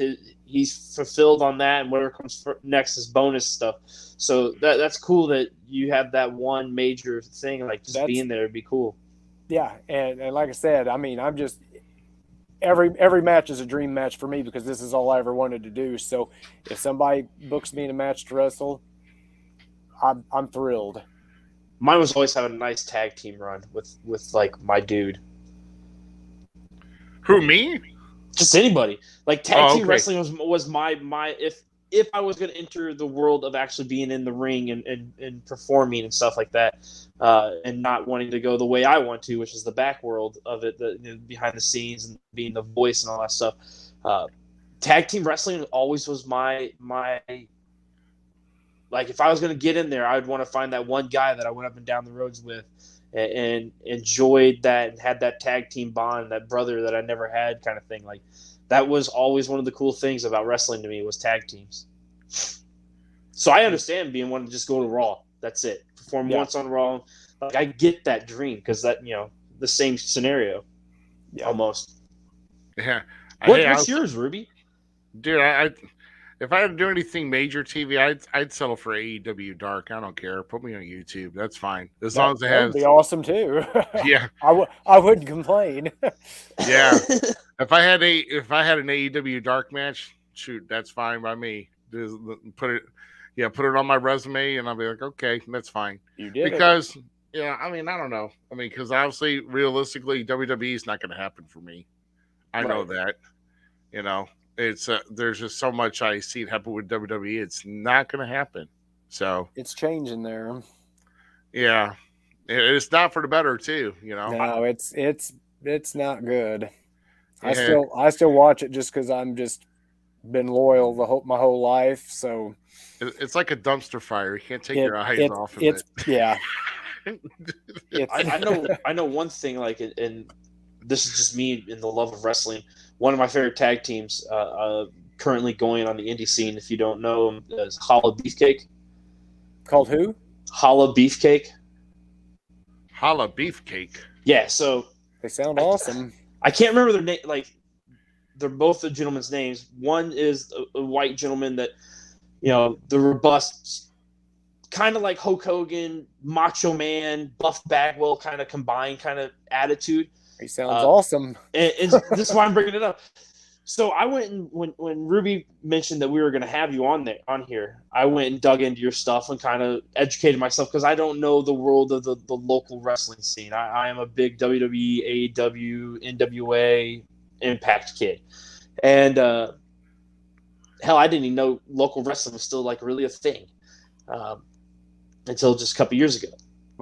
he's fulfilled on that, and whatever comes next is bonus stuff. So that's cool that you have that one major thing, like just being there would be cool. Yeah, and like I said, I mean, I'm just every match is a dream match for me because this is all I ever wanted to do. So if somebody books me in a match to wrestle, I'm thrilled. Mine was always having a nice tag team run with like my dude. Who, me? Just anybody. Like tag team okay. wrestling was my if I was going to enter the world of actually being in the ring and performing and stuff like that, and not wanting to go the way I want to, which is the back world of it, behind the scenes and being the voice and all that stuff. Tag team wrestling always was my like, if I was going to get in there, I would want to find that one guy that I went up and down the roads with and enjoyed that and had that tag team bond, that brother that I never had kind of thing. Like, that was always one of the cool things about wrestling to me was tag teams. So I understand being one to just go to Raw. That's it. Perform once on Raw. Like, I get that dream because that, the same scenario almost. Yeah. What's yours, Ruby? Dude, if I had to do anything major TV, I'd settle for AEW Dark. I don't care. Put me on YouTube. That's fine. As long as it has. That'd be awesome too. Yeah. I wouldn't complain. Yeah. If I had an AEW Dark match, shoot, that's fine by me. Just put it on my resume, and I'll be like, okay, that's fine. You did because I don't know. Because obviously, realistically, WWE is not going to happen for me. I know that. It's there's just so much I see it happen with WWE. It's not going to happen. So it's changing there. Yeah, it's not for the better too. No, it's not good. Yeah. I still watch it just because I'm just been loyal my whole life. So it's like a dumpster fire. You can't take your eyes off of it. Yeah. I know one thing. Like, and this is just me in the love of wrestling. One of my favorite tag teams currently going on the indie scene, if you don't know them, is Holla Beefcake. Called who? Holla Beefcake. Holla Beefcake. Yeah, so they sound awesome. I can't remember their name. Like, they're both the gentlemen's names. One is a white gentleman that, the robust, kind of like Hulk Hogan, Macho Man, Buff Bagwell kind of combined kind of attitude. He sounds awesome. And this is why I'm bringing it up. So I went and when Ruby mentioned that we were going to have you on here, I went and dug into your stuff and kind of educated myself because I don't know the world of the local wrestling scene. I am a big WWE, AEW, NWA, Impact kid. And hell, I didn't even know local wrestling was still like really a thing until just a couple years ago.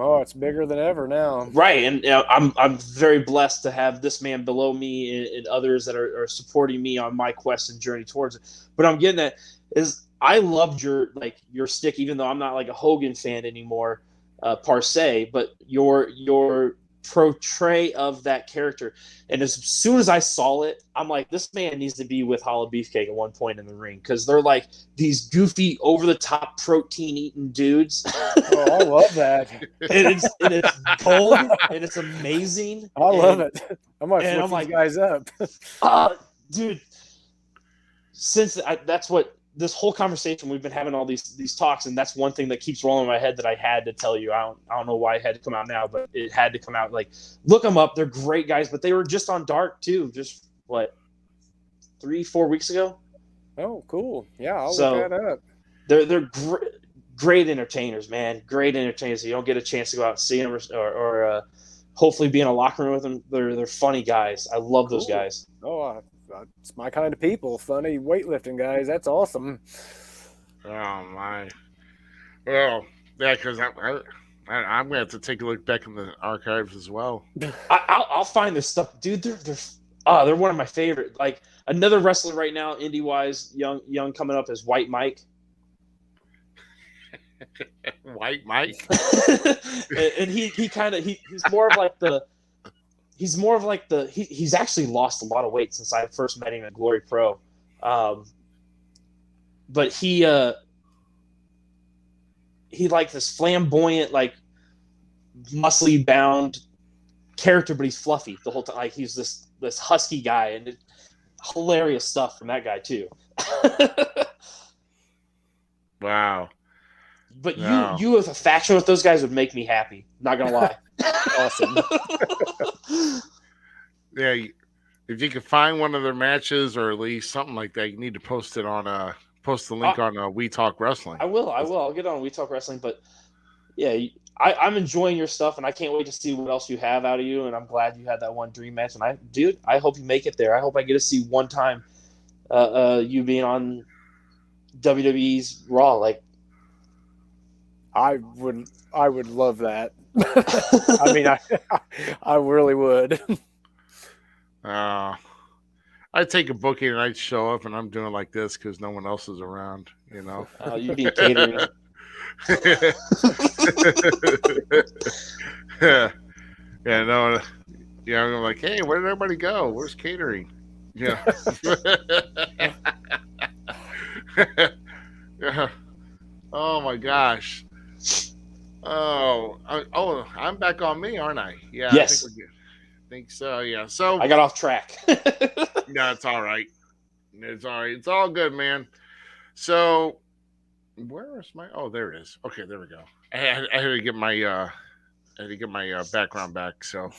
Oh, it's bigger than ever now. Right, and I'm very blessed to have this man below me and others that are supporting me on my quest and journey towards it. But I'm getting at is I loved your stick, even though I'm not like a Hogan fan anymore, per se. But your portray of that character, and as soon as I saw it, I'm like, this man needs to be with Holla Beefcake at one point in the ring because they're like these goofy, over the top, protein eating dudes. Oh, I love that. and it's bold and it's amazing. I love it. I'm gonna look these guys up. Dude, that's what this whole conversation we've been having all these talks, and that's one thing that keeps rolling in my head that I had to tell you. I don't know why it had to come out now, but it had to come out. Like, look them up. They're great guys, but they were just on Dark too. Just 3-4 weeks ago. Oh, cool. Yeah, I'll look that up. They're great entertainers, man. Great entertainers. You don't get a chance to go out and see them or hopefully be in a locker room with them. They're funny guys. I love those guys. Oh, it's my kind of people. Funny weightlifting guys. That's awesome. Oh my. Well, yeah, because I'm gonna have to take a look back in the archives as well. I'll find this stuff, dude. They're one of my favorite. Like, another wrestler right now, indie wise, young coming up is White Mike. White Mike. and he's more of like he's actually lost a lot of weight since I first met him at Glory Pro. But he like this flamboyant, like muscly bound character, but he's fluffy the whole time. Like, he's this husky guy, and hilarious stuff from that guy too. Wow. But you with a faction with those guys would make me happy. Not gonna lie. Awesome. Yeah, if you could find one of their matches or at least something like that, you need to post it on post the link on We Talk Wrestling. I will. I'll get on We Talk Wrestling. But Yeah, I'm enjoying your stuff, and I can't wait to see what else you have out of you. And I'm glad you had that one dream match. And I hope you make it there. I hope I get to see one time you being on WWE's Raw. Like, I would love that. I mean, I really would. I take a booking and I'd show up and I'm doing like this because no one else is around, you know. You'd be catering. Yeah, no, yeah. I'm like, hey, where did everybody go? Where's catering? Yeah. Yeah. Oh my gosh. I'm back on me, aren't I? Yeah. Yes. I think so. Yeah. So I got off track. No, it's all right. It's all right. It's all good, man. So, where is my? Oh, there it is. Okay, there we go. I had to get my background back. So,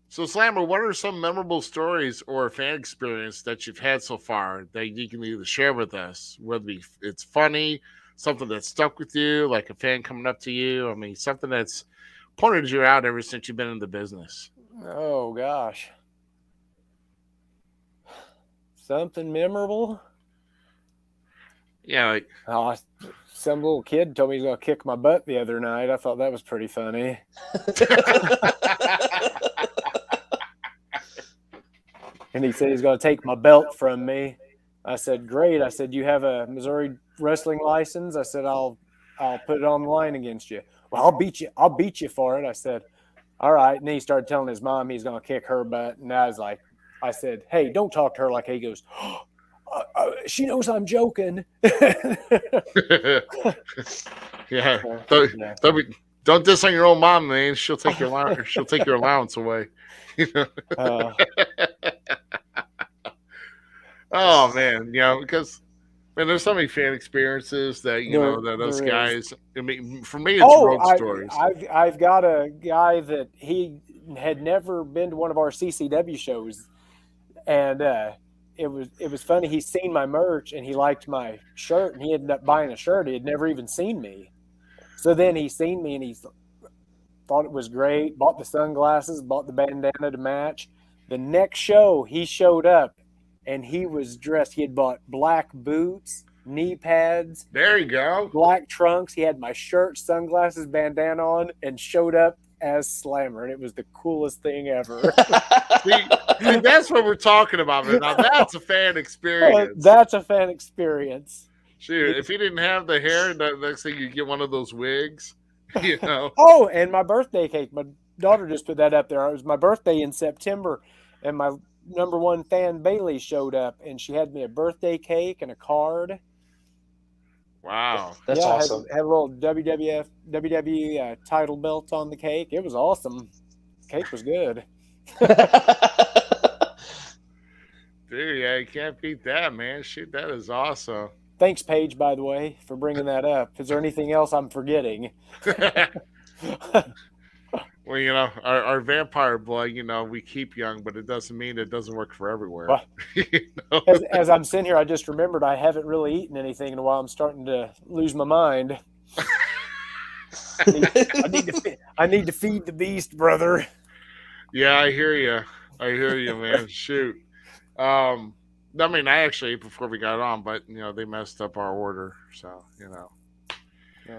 so Slammer, what are some memorable stories or fan experience that you've had so far that you can either share with us, whether it's funny, something that stuck with you, like a fan coming up to you? I mean, something that's pointed you out ever since you've been in the business. Oh gosh. Something memorable? Yeah, like some little kid told me he's gonna kick my butt the other night. I thought that was pretty funny. And he said he's gonna take my belt from me. I said, great. I said, you have a Missouri wrestling license? I said, I'll put it on the line against you. Well, I'll beat you for it. I said, all right. And then he started telling his mom he's gonna kick her butt. And I said, hey, don't talk to her like that. He goes, she knows I'm joking. Yeah. Don't diss on your own mom, man. She'll take your allowance away. You know? Oh man, because there's so many fan experiences that that us guys. I mean, for me, it's road stories. I've got a guy that he had never been to one of our CCW shows, and it was funny. He's seen my merch and he liked my shirt, and he ended up buying a shirt. He had never even seen me, so then he seen me and he thought it was great. Bought the sunglasses, bought the bandana to match. The next show, he showed up. And he was dressed. He had bought black boots, knee pads. There you go. Black trunks. He had my shirt, sunglasses, bandana on, and showed up as Slammer. And it was the coolest thing ever. See, that's what we're talking about, man. Now that's a fan experience. That's a fan experience. Shoot, if he didn't have the hair, the next thing you get one of those wigs. Oh, and my birthday cake. My daughter just put that up there. It was my birthday in September, and my number one fan Bailey showed up, and she had me a birthday cake and a card. Wow, that's awesome. Had a little WWE title belt on the cake. It was awesome. Cake was good. Dude, yeah, you can't beat that, man. Shoot, that is awesome. Thanks, Paige, by the way, for bringing that up. Is there anything else I'm forgetting? Well, our vampire blood, we keep young, but it doesn't mean it doesn't work for everywhere. Well, as I'm sitting here, I just remembered I haven't really eaten anything in a while. I'm starting to lose my mind. I need to feed the beast, brother. Yeah, I hear you, man. Shoot. I mean, I actually ate before we got on, but they messed up our order, so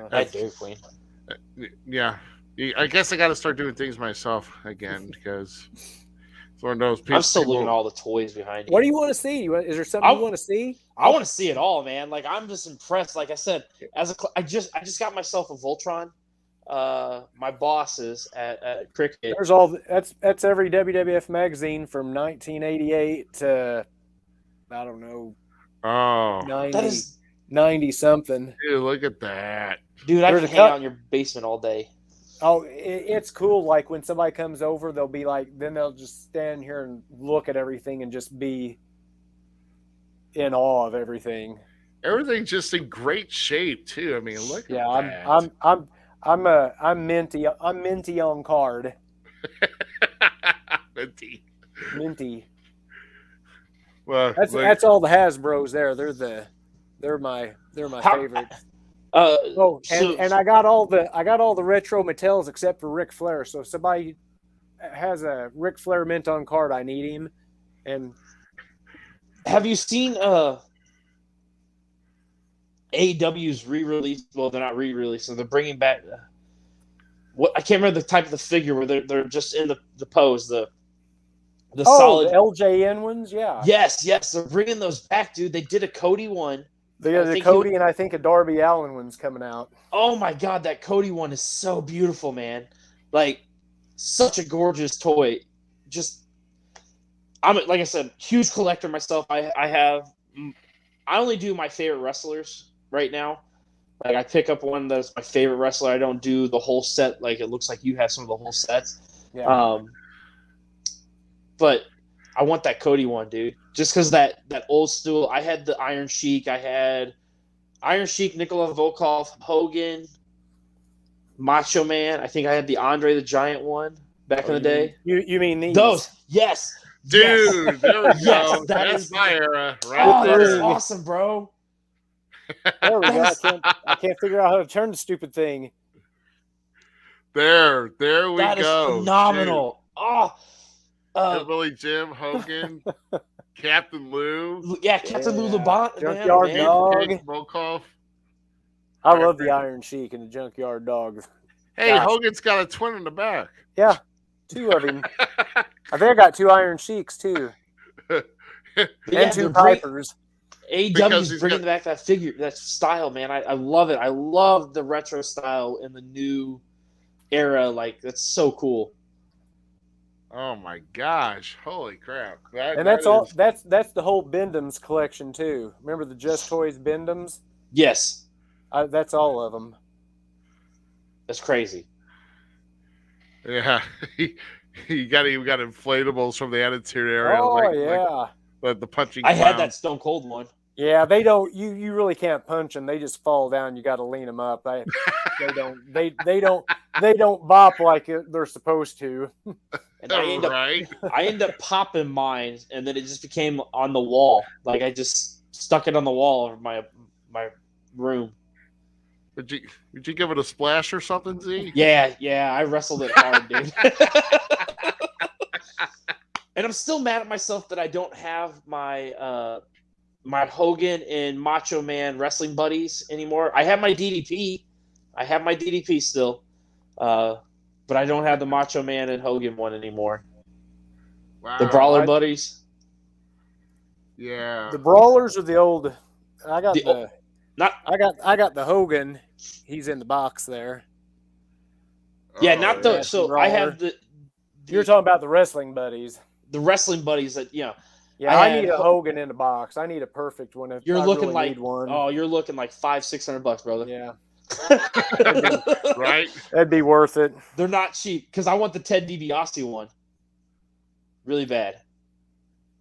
That's Dairy Queen. Yeah. I guess I got to start doing things myself again because it's one of those people. I'm still looking at all the toys behind you. What do you want to see? Is there something you want to see? I want to see it all, man. Like, I'm just impressed. Like I said, I just got myself a Voltron. My bosses at Cricket. There's that's every WWF magazine from 1988 to I don't know. Oh, 90 something. Dude, look at that. Dude, I can hang out in your basement all day. Oh, it's cool. Like when somebody comes over, they'll be like, then they'll just stand here and look at everything and just be in awe of everything. Everything's just in great shape too. I mean, look. Yeah, at that. I'm minty. I'm minty on card. Minty. Well, that's all the Hasbros there. They're my favorites. And I got all the retro Mattels except for Ric Flair. So if somebody has a Ric Flair mint on card, I need him. And have you seen AEW's re-release? Well, they're not re-releasing. They're bringing back what I can't remember the type of the figure where they're just in the pose, the solid the LJN ones, yeah. Yes, they're bringing those back, dude. They did a Cody one. The Cody and I think a Darby Allin one's coming out. Oh my God, that Cody one is so beautiful, man. Like, such a gorgeous toy. Just, like I said, huge collector myself. I only do my favorite wrestlers right now. Like, I pick up one that's my favorite wrestler. I don't do the whole set. Like, it looks like you have some of the whole sets. Yeah. But I want that Cody one, dude. Just because that old stool. I had the Iron Sheik. I had Iron Sheik, Nikolai Volkov, Hogan, Macho Man. I think I had the Andre the Giant one back in the day. You mean these? Those, yes. Dude, yes. there we Yes, go. that That's is- my era. Oh, Right that is there. awesome, bro. There we go. I can't figure out how to turn the stupid thing. There we That is go. phenomenal. Oh, Billy Jim, Hogan, Captain Lou, yeah, Captain Lou Yeah. LeBant. Junkyard man. Dog. Volkov. I love the Iron Sheik and the Junkyard Dog. Hey, Gosh. Hogan's got a twin in the back. Yeah, 2 of him. I think I got 2 Iron Sheiks too, But and yeah, 2 they're bringing- Pipers. Because AEW's he's bringing got- back that figure, that style, man. I love it. I love the retro style in the new era. Like, that's so cool. Oh my gosh! Holy crap! And that's all. That's the whole Bendham's collection too. Remember the Just Toys Bendham's? Yes, That's all of them. that's crazy. Yeah, you got inflatables from the Attitude Era. Oh like the punching. I had clown. that Stone Cold one. Yeah, they don't. You really can't punch them. They just fall down. You got to lean them up. They don't bop like they're supposed to. And I Right. end up popping mine, and then it just became on the wall. Like, I just stuck it on the wall of my room. Would you give it a splash or something, Z? Yeah, I wrestled it hard, dude. And I'm still mad at myself that I don't have my my Hogan and Macho Man wrestling buddies anymore. I have my DDP. I have my DDP still. But I don't have the Macho Man and Hogan one anymore. Wow. The Brawler buddies. Yeah. The Brawlers are the old. I got I got the Hogan. He's in the box there. Yeah, Oh, not the. yeah. So Brawler. I have the You're talking about the wrestling buddies. the wrestling buddies that Yeah, I I had need a Hogan in the box. I need a perfect one. If you're I looking really like need one. oh, you're looking like $500-$600, brother. Yeah, Right. that'd be worth it. They're not cheap because I want the Ted DiBiase one really bad.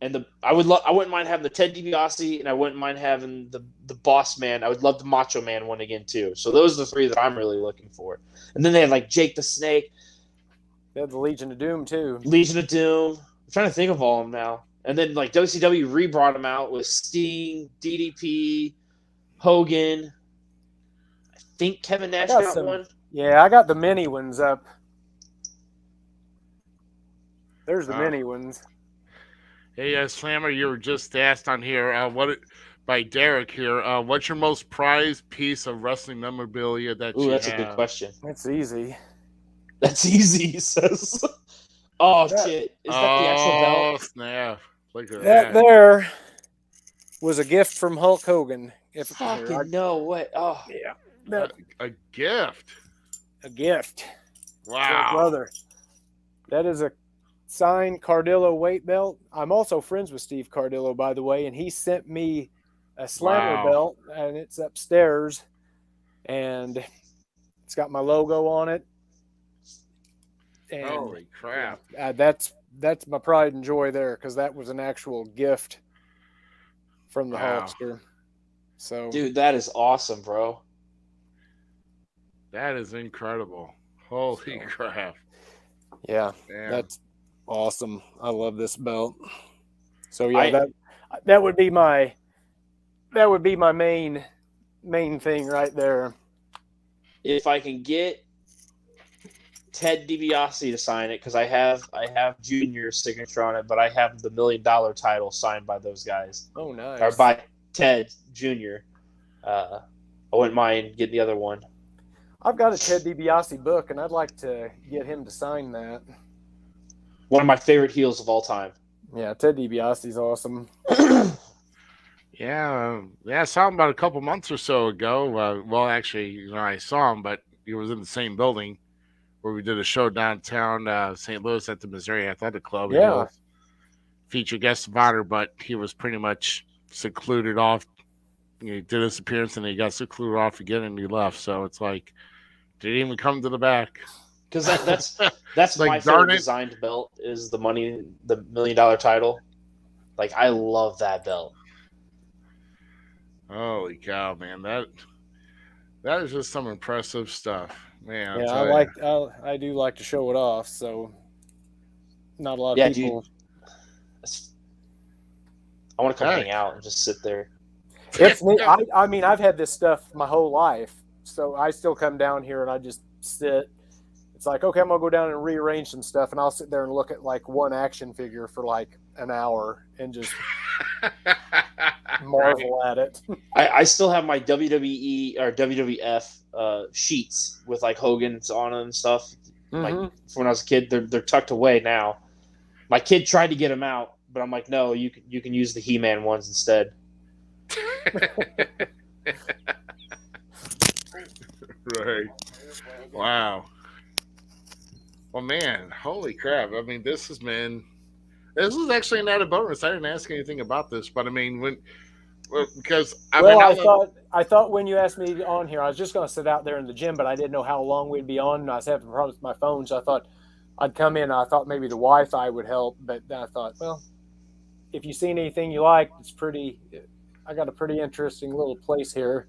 And I wouldn't mind having the Ted DiBiase, and I wouldn't mind having the Boss Man. I would love the Macho Man one again too. So those are the 3 that I'm really looking for. And then they had like Jake the Snake, They had the Legion of Doom too. Legion of Doom. I'm trying to think of all of them now. And then like WCW re-brought them out with Sting, DDP, Hogan. I think Kevin Nash got got some- one. Yeah, I got the mini ones up. There's the Wow. mini ones. Hey, Slammer, you were just asked on here. By Derek here? What's your most prized piece of wrestling memorabilia that Ooh, you that's have? a good question. That's easy. That's easy, he says. Oh, That- shit. Is that the actual Oh, belt? snap. Look at That there was a gift from Hulk Hogan. Fucking no way. Oh, Yeah, A gift. a gift. Wow. Brother. That is a signed Cardillo weight belt. I'm also friends with Steve Cardillo, by the way, and he sent me a Slammer Wow. belt, and it's upstairs, and it's got my logo on it. And Holy crap. that's my pride and joy there, because that was an actual gift from the Wow. Hulkster. So dude, that is awesome, bro. That is incredible. Holy crap. yeah, Man. that's awesome. I love this belt. So yeah, that would be my main main thing right there. If I can get Ted DiBiase to sign it, because I have Junior's signature on it, but I have the $1 million title signed by those guys. Oh, nice. Or by Ted Jr. I wouldn't mind getting the other one. I've got a Ted DiBiase book, and I'd like to get him to sign that. One of my favorite heels of all time. Yeah, Ted DiBiase's awesome. Yeah, I saw him about a couple months or so ago. Well, actually, I saw him, but he was in the same building where we did a show downtown St. Louis at the Missouri Athletic Club. Yeah. He was featured guest of honor, but he was pretty much secluded off. He did his appearance, and he got secluded off again, and he left. So it's like, didn't even come to the back. Because that's like, my favorite designed belt is the $1 million title. Like, I love that belt. Holy cow, man! That is just some impressive stuff, man. Yeah, I do like to show it off. So, not a lot of people. I want to come hang out and just sit there. It's neat. I mean, I've had this stuff my whole life, so I still come down here and I just sit. It's like, okay, I'm gonna go down and rearrange some stuff, and I'll sit there and look at like one action figure for like an hour and just marvel at it. I still have my WWE or WWF sheets with like Hogan's on them and stuff. Like from when I was a kid, they're tucked away now. My kid tried to get them out, but I'm like, no, you can use the He-Man ones instead. Right. Wow. Well, man, holy crap! I mean, this is actually an added bonus. I didn't ask anything about this, but I mean, because I thought when you asked me on here, I was just going to sit out there in the gym, but I didn't know how long we'd be on, and I was having problems with my phone, so I thought I'd come in. And I thought maybe the Wi-Fi would help, but then I thought, well, if you've seen anything you like, I got a pretty interesting little place here.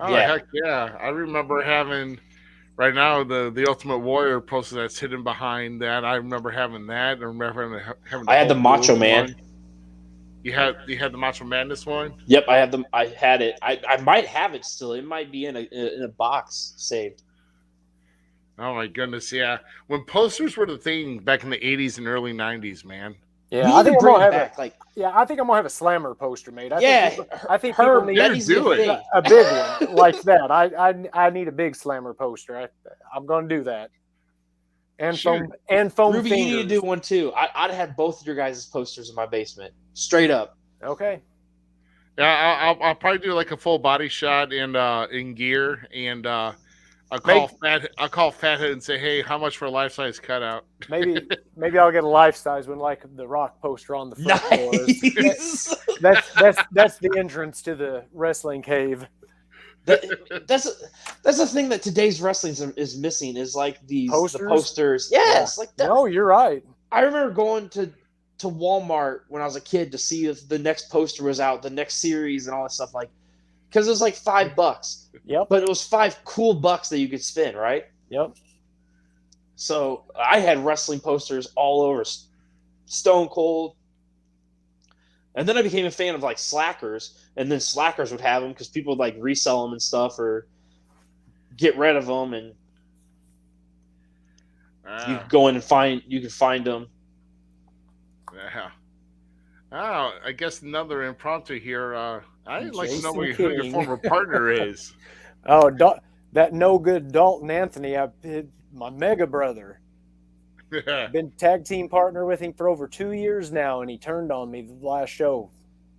Oh, yeah. Heck yeah! I remember having. Right now, the Ultimate Warrior poster that's hidden behind that. I remember having that. I remember having. I had the Macho Man. One. You had the Macho Madness one. Yep, I have them. I had it. I might have it still. It might be in a box saved. Oh my goodness, yeah. When posters were the thing back in the '80s and early '90s, man. Yeah, I think I'm gonna have a Slammer poster made. I think people need a big one like that. I need a big Slammer poster. I'm gonna do that. And foam Ruby, fingers. you need to do one too. I'd have both of your guys' posters in my basement, straight up. Okay. Yeah, I'll probably do like a full body shot in gear, and I'll call Fathead and say, "Hey, how much for a life size cutout?" Maybe I'll get a life size one, like the Rock poster on the front nice. That's the entrance to the wrestling cave. That's the thing that today's wrestling is missing is like the posters. Yes, yeah. like that. No, you're right. I remember going to Walmart when I was a kid to see if the next poster was out, the next series, and all that stuff. Like, because it was like $5. Yep. But it was $5 cool bucks that you could spend, right? Yep. So I had wrestling posters all over Stone Cold. And then I became a fan of like Slackers, and then Slackers would have them because people would like resell them and stuff or get rid of them, and you could go in and find them. Yeah. Oh, I guess another impromptu here. I'd like to know who your former partner is. Oh, that no good Dalton Anthony, my mega brother. Been tag team partner with him for over 2 years now, and he turned on me the last show.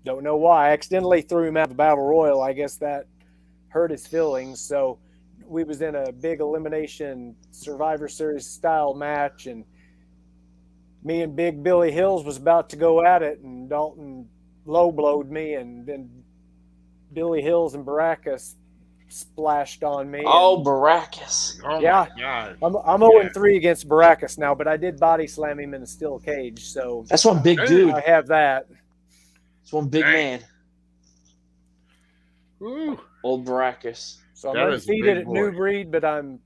Don't know why. I accidentally threw him out of the Battle Royal. I guess that hurt his feelings. So we was in a big elimination Survivor Series style match, and me and Big Billy Hills was about to go at it, and Dalton low-blowed me, and then Billy Hills and Baracus splashed on me. Oh, Baracus. Oh, yeah. My God. I'm 0-3 against Baracus now, but I did body slam him in a steel cage, so that's one big dude. I have that. It's one big man. Ooh. Old Baracus. So I'm undefeated at New Breed, but I'm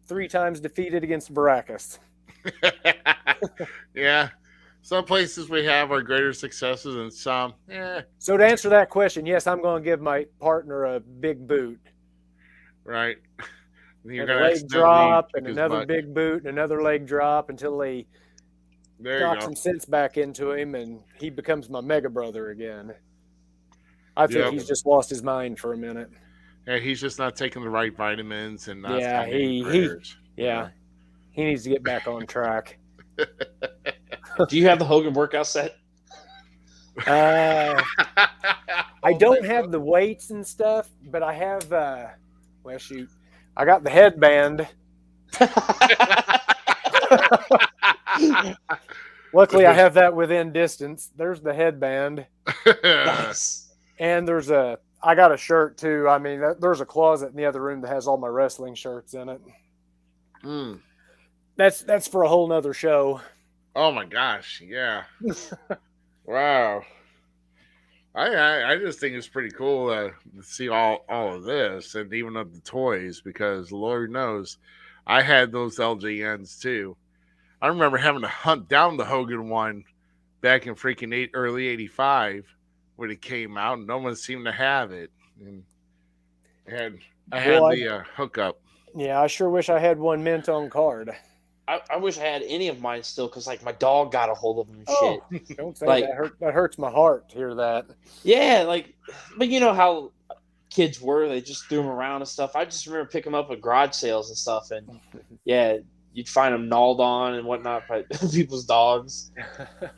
3 times defeated against Baracus. Yeah. Some places we have our greater successes, and some, So to answer that question, yes, I'm going to give my partner a big boot. right. You're And a gonna leg accidentally drop, kick and his another butt. big boot, and another leg drop until they There you knock go. some sense back into him, and he becomes my mega brother again. I think Yep. he's just lost his mind for a minute. Yeah, he's just not taking the right vitamins and not Yeah, finding he prayers. yeah, he needs to get back on track. Do you have the Hogan workout set? I don't have the weights and stuff, but I have. Well, shoot, I got the headband. Luckily, I have that within distance. There's the headband, Nice. and I got a shirt too. I mean, there's a closet in the other room that has all my wrestling shirts in it. Mm. That's for a whole nother show. Oh my gosh, yeah. Wow. I just think it's pretty cool to see all of this and even of the toys, because Lord knows I had those LJNs too. I remember having to hunt down the Hogan one back in freaking early '85 when it came out, and no one seemed to have it. And I had the hookup. Yeah, I sure wish I had one mint on card. I wish I had any of mine still, because like my dog got a hold of them and Oh, shit. don't say Like- that. That hurts my heart to hear that. Yeah, like, but you know how kids were, they just threw them around and stuff. I just remember picking them up at garage sales and stuff, and yeah, you'd find them gnawed on and whatnot by people's dogs.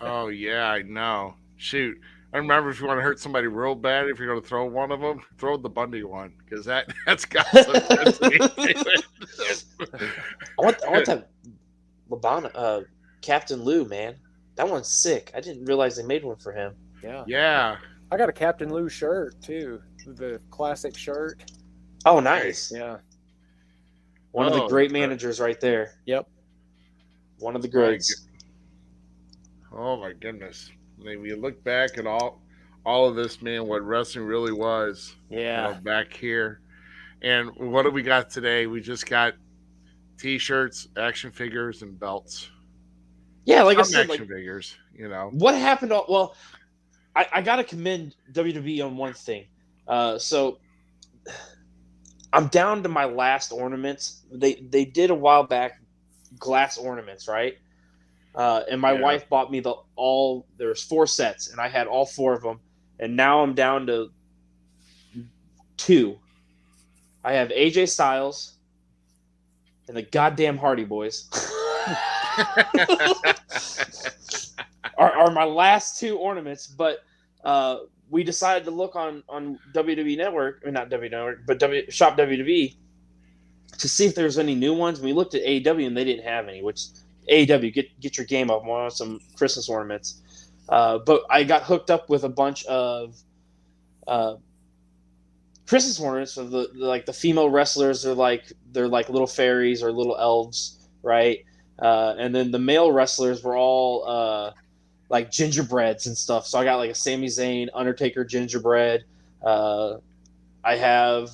Oh yeah, I know. Shoot, I remember if you want to hurt somebody real bad, if you're going to throw one of them, throw the Bundy one, because that's got some density to it. I want that Labana, Captain Lou, man. That one's sick. I didn't realize they made one for him. Yeah. Yeah. I got a Captain Lou shirt too. The classic shirt. Oh, nice. Yeah. One of the Oh, great okay. managers right there. Yep. One of the greats. Oh my goodness. I mean, we look back at all of this, man, what wrestling really was. Yeah. Back here. And what do we got today? We just got T-shirts, action figures, and belts. Yeah, like I Some said, action like figures, you know. what happened? Well, I got to commend WWE on one thing. So I'm down to my last ornaments. They did a while back glass ornaments, right? And my wife bought me there's 4 sets, and I had all 4 of them, and now I'm down to 2. I have AJ Styles and the goddamn Hardy Boys. are my last 2 ornaments, but we decided to look on WWE Network, or not WWE Network, but Shop WWE, to see if there was any new ones. We looked at AEW and they didn't have any, which AEW, get your game up. I want some Christmas ornaments. But I got hooked up with a bunch of Christmas ornaments of the female wrestlers. They're like little fairies or little elves, right? And then the male wrestlers were all like gingerbreads and stuff. So I got like a Sami Zayn, Undertaker gingerbread. I have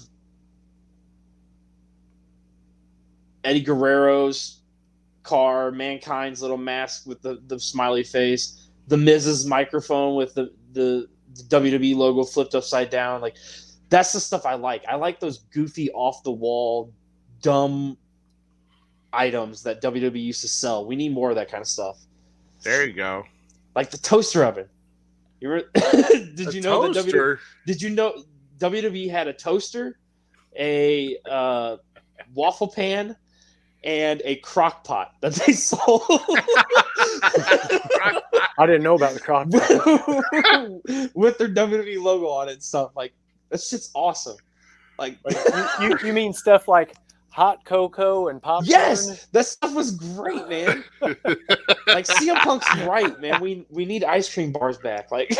Eddie Guerrero's car, Mankind's little mask with the smiley face, the Miz's microphone with the WWE logo flipped upside down. Like, that's the stuff I like. I like those goofy, off the wall, dumb items that WWE used to sell. We need more of that kind of stuff. There you go. Like the toaster oven. Did you know toaster? Did you know WWE had a toaster, a waffle pan, and a crock pot that they sold? I didn't know about the crock pot. With their WWE logo on it and stuff. Like, that shit's awesome. Like you mean stuff like hot cocoa and popcorn? yes, that stuff was great, man. Like, CM Punk's right, man. We need ice cream bars back. Like,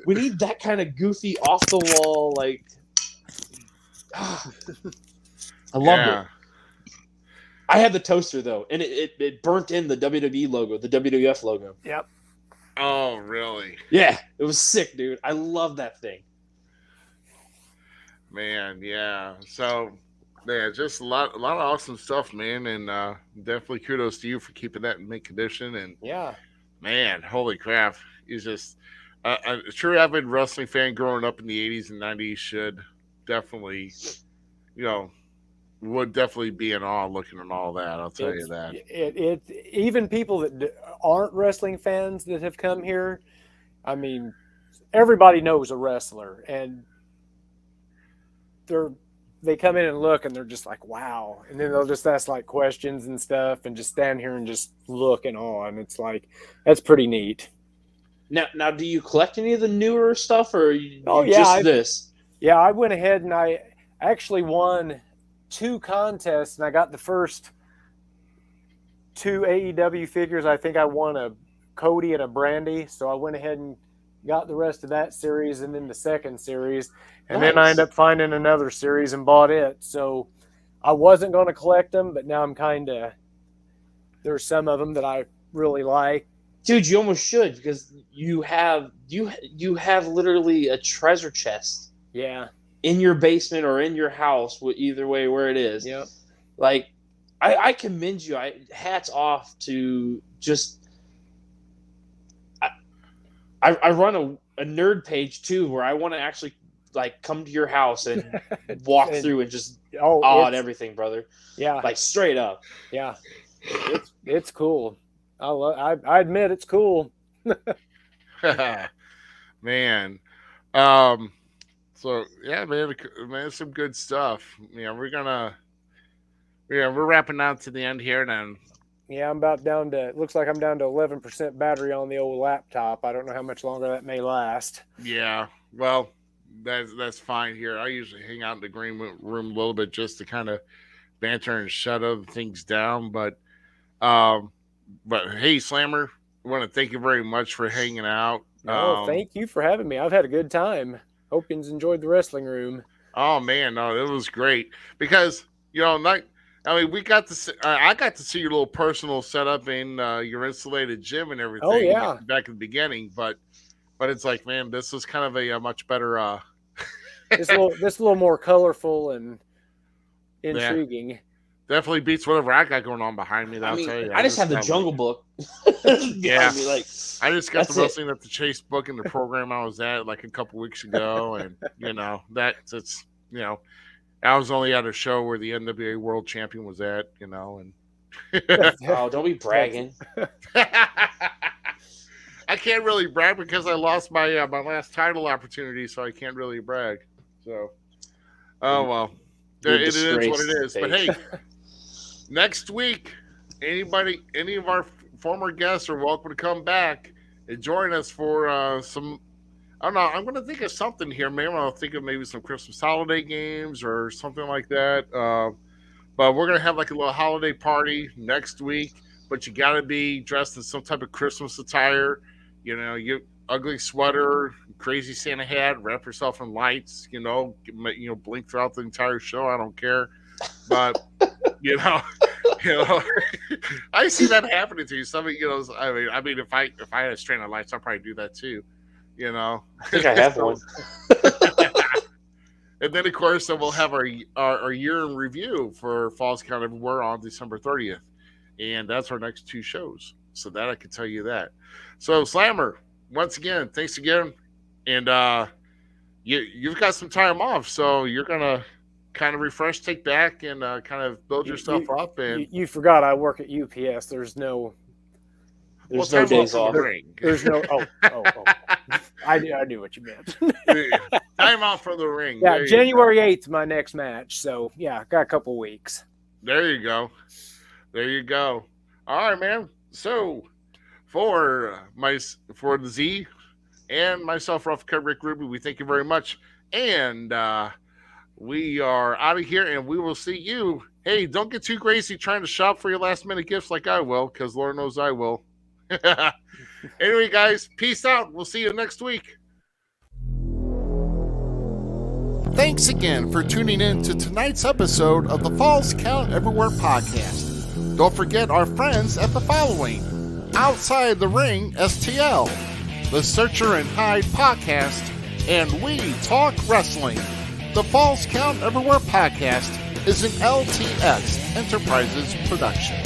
we need that kind of goofy, off the wall. Like, I loved it. I had the toaster though, and it burnt in the WWE logo, the WWF logo. Yep. Oh, really? Yeah, it was sick, dude. I love that thing. Man, yeah. So, yeah, just a lot of awesome stuff, man, and definitely kudos to you for keeping that in mint condition. And Yeah. Man, holy crap. He's just a true avid wrestling fan growing up in the 80s and 90s should definitely, would definitely be in awe looking at all that. I'll tell you that. Even people that aren't wrestling fans that have come here, I mean, everybody knows a wrestler, and they come in and look, and they're just like, wow. And then they'll just ask like questions and stuff, and just stand here and just look in awe. And it's like, that's pretty neat. Now, do you collect any of the newer stuff, or this? Yeah, I went ahead and I actually won 2 contests, and I got the first 2 AEW figures. I think I won a Cody and a Brandy, so I went ahead and got the rest of that series, and then the second series, and then I ended up finding another series and bought it. So I wasn't going to collect them, but now I'm kind of, there's some of them that I really like. Dude, you almost should, because you have literally a treasure chest. Yeah. In your basement or in your house, either way where it is. Yeah. Like, I commend you. Hats off to just. I run a nerd page too, where I want to actually like come to your house and walk through and just awe at everything, brother. Yeah. Like straight up. Yeah. It's cool. I admit it's cool. Man. So yeah, man, some good stuff. We're wrapping out to the end here then. Yeah, I'm about down to, it looks like I'm down to 11% battery on the old laptop. I don't know how much longer that may last. Yeah, well, that's fine here. I usually hang out in the green room a little bit just to kind of banter and shut other things down. But hey, Slammer, I want to thank you very much for hanging out. Thank you for having me. I've had a good time. Hope you enjoyed the wrestling room. Oh man, no, it was great because we got to see, I got to see your little personal setup in your insulated gym and everything. Oh yeah, back in the beginning, but it's like, man, this is kind of a much better. This a little more colorful and intriguing. Yeah. Definitely beats whatever I got going on behind me. I'll tell you. I just have the Jungle Book. Yeah, I just got the Wrestling at the Chase book in the program I was at like a couple weeks ago, and I was only at a show where the NWA World Champion was at, and. Oh, don't be bragging. I can't really brag because I lost my my last title opportunity, so I can't really brag. So, oh well, it is what it is. But hey, next week, any of our former guests are welcome to come back and join us for some. I don't know. I'm going to think of something here. Maybe I'll think of maybe some Christmas holiday games or something like that. But we're going to have like a little holiday party next week. But you got to be dressed in some type of Christmas attire. You ugly sweater, crazy Santa hat, wrap yourself in lights. Blink throughout the entire show. I don't care. But I see that happening to you. I mean, if I had a strand of lights, I'd probably do that too. I think I have one. And then, of course, we'll have our year in review for Falls Count Everywhere on December 30th. And that's our next 2 shows. So that I can tell you that. So, Slammer, once again, thanks again. And you've got some time off. So you're going to kind of refresh, take back, and kind of build yourself up. And you forgot I work at UPS. There's no days off. There's no. Oh. I knew what you meant. Time out from the ring. Yeah, January 8th, my next match. So yeah, got a couple weeks. There you go. All right, man. So for the Z and myself, Rough Cut Rick Ruby, we thank you very much, and we are out of here, and we will see you. Hey, don't get too crazy trying to shop for your last minute gifts like I will, because Lord knows I will. Anyway, guys, peace out. We'll see you next week. Thanks again for tuning in to tonight's episode of the Falls Count Everywhere podcast. Don't forget our friends at the following: Outside the Ring STL, the Searcher and Hide podcast, and We Talk Wrestling. The Falls Count Everywhere podcast is an LTX Enterprises production.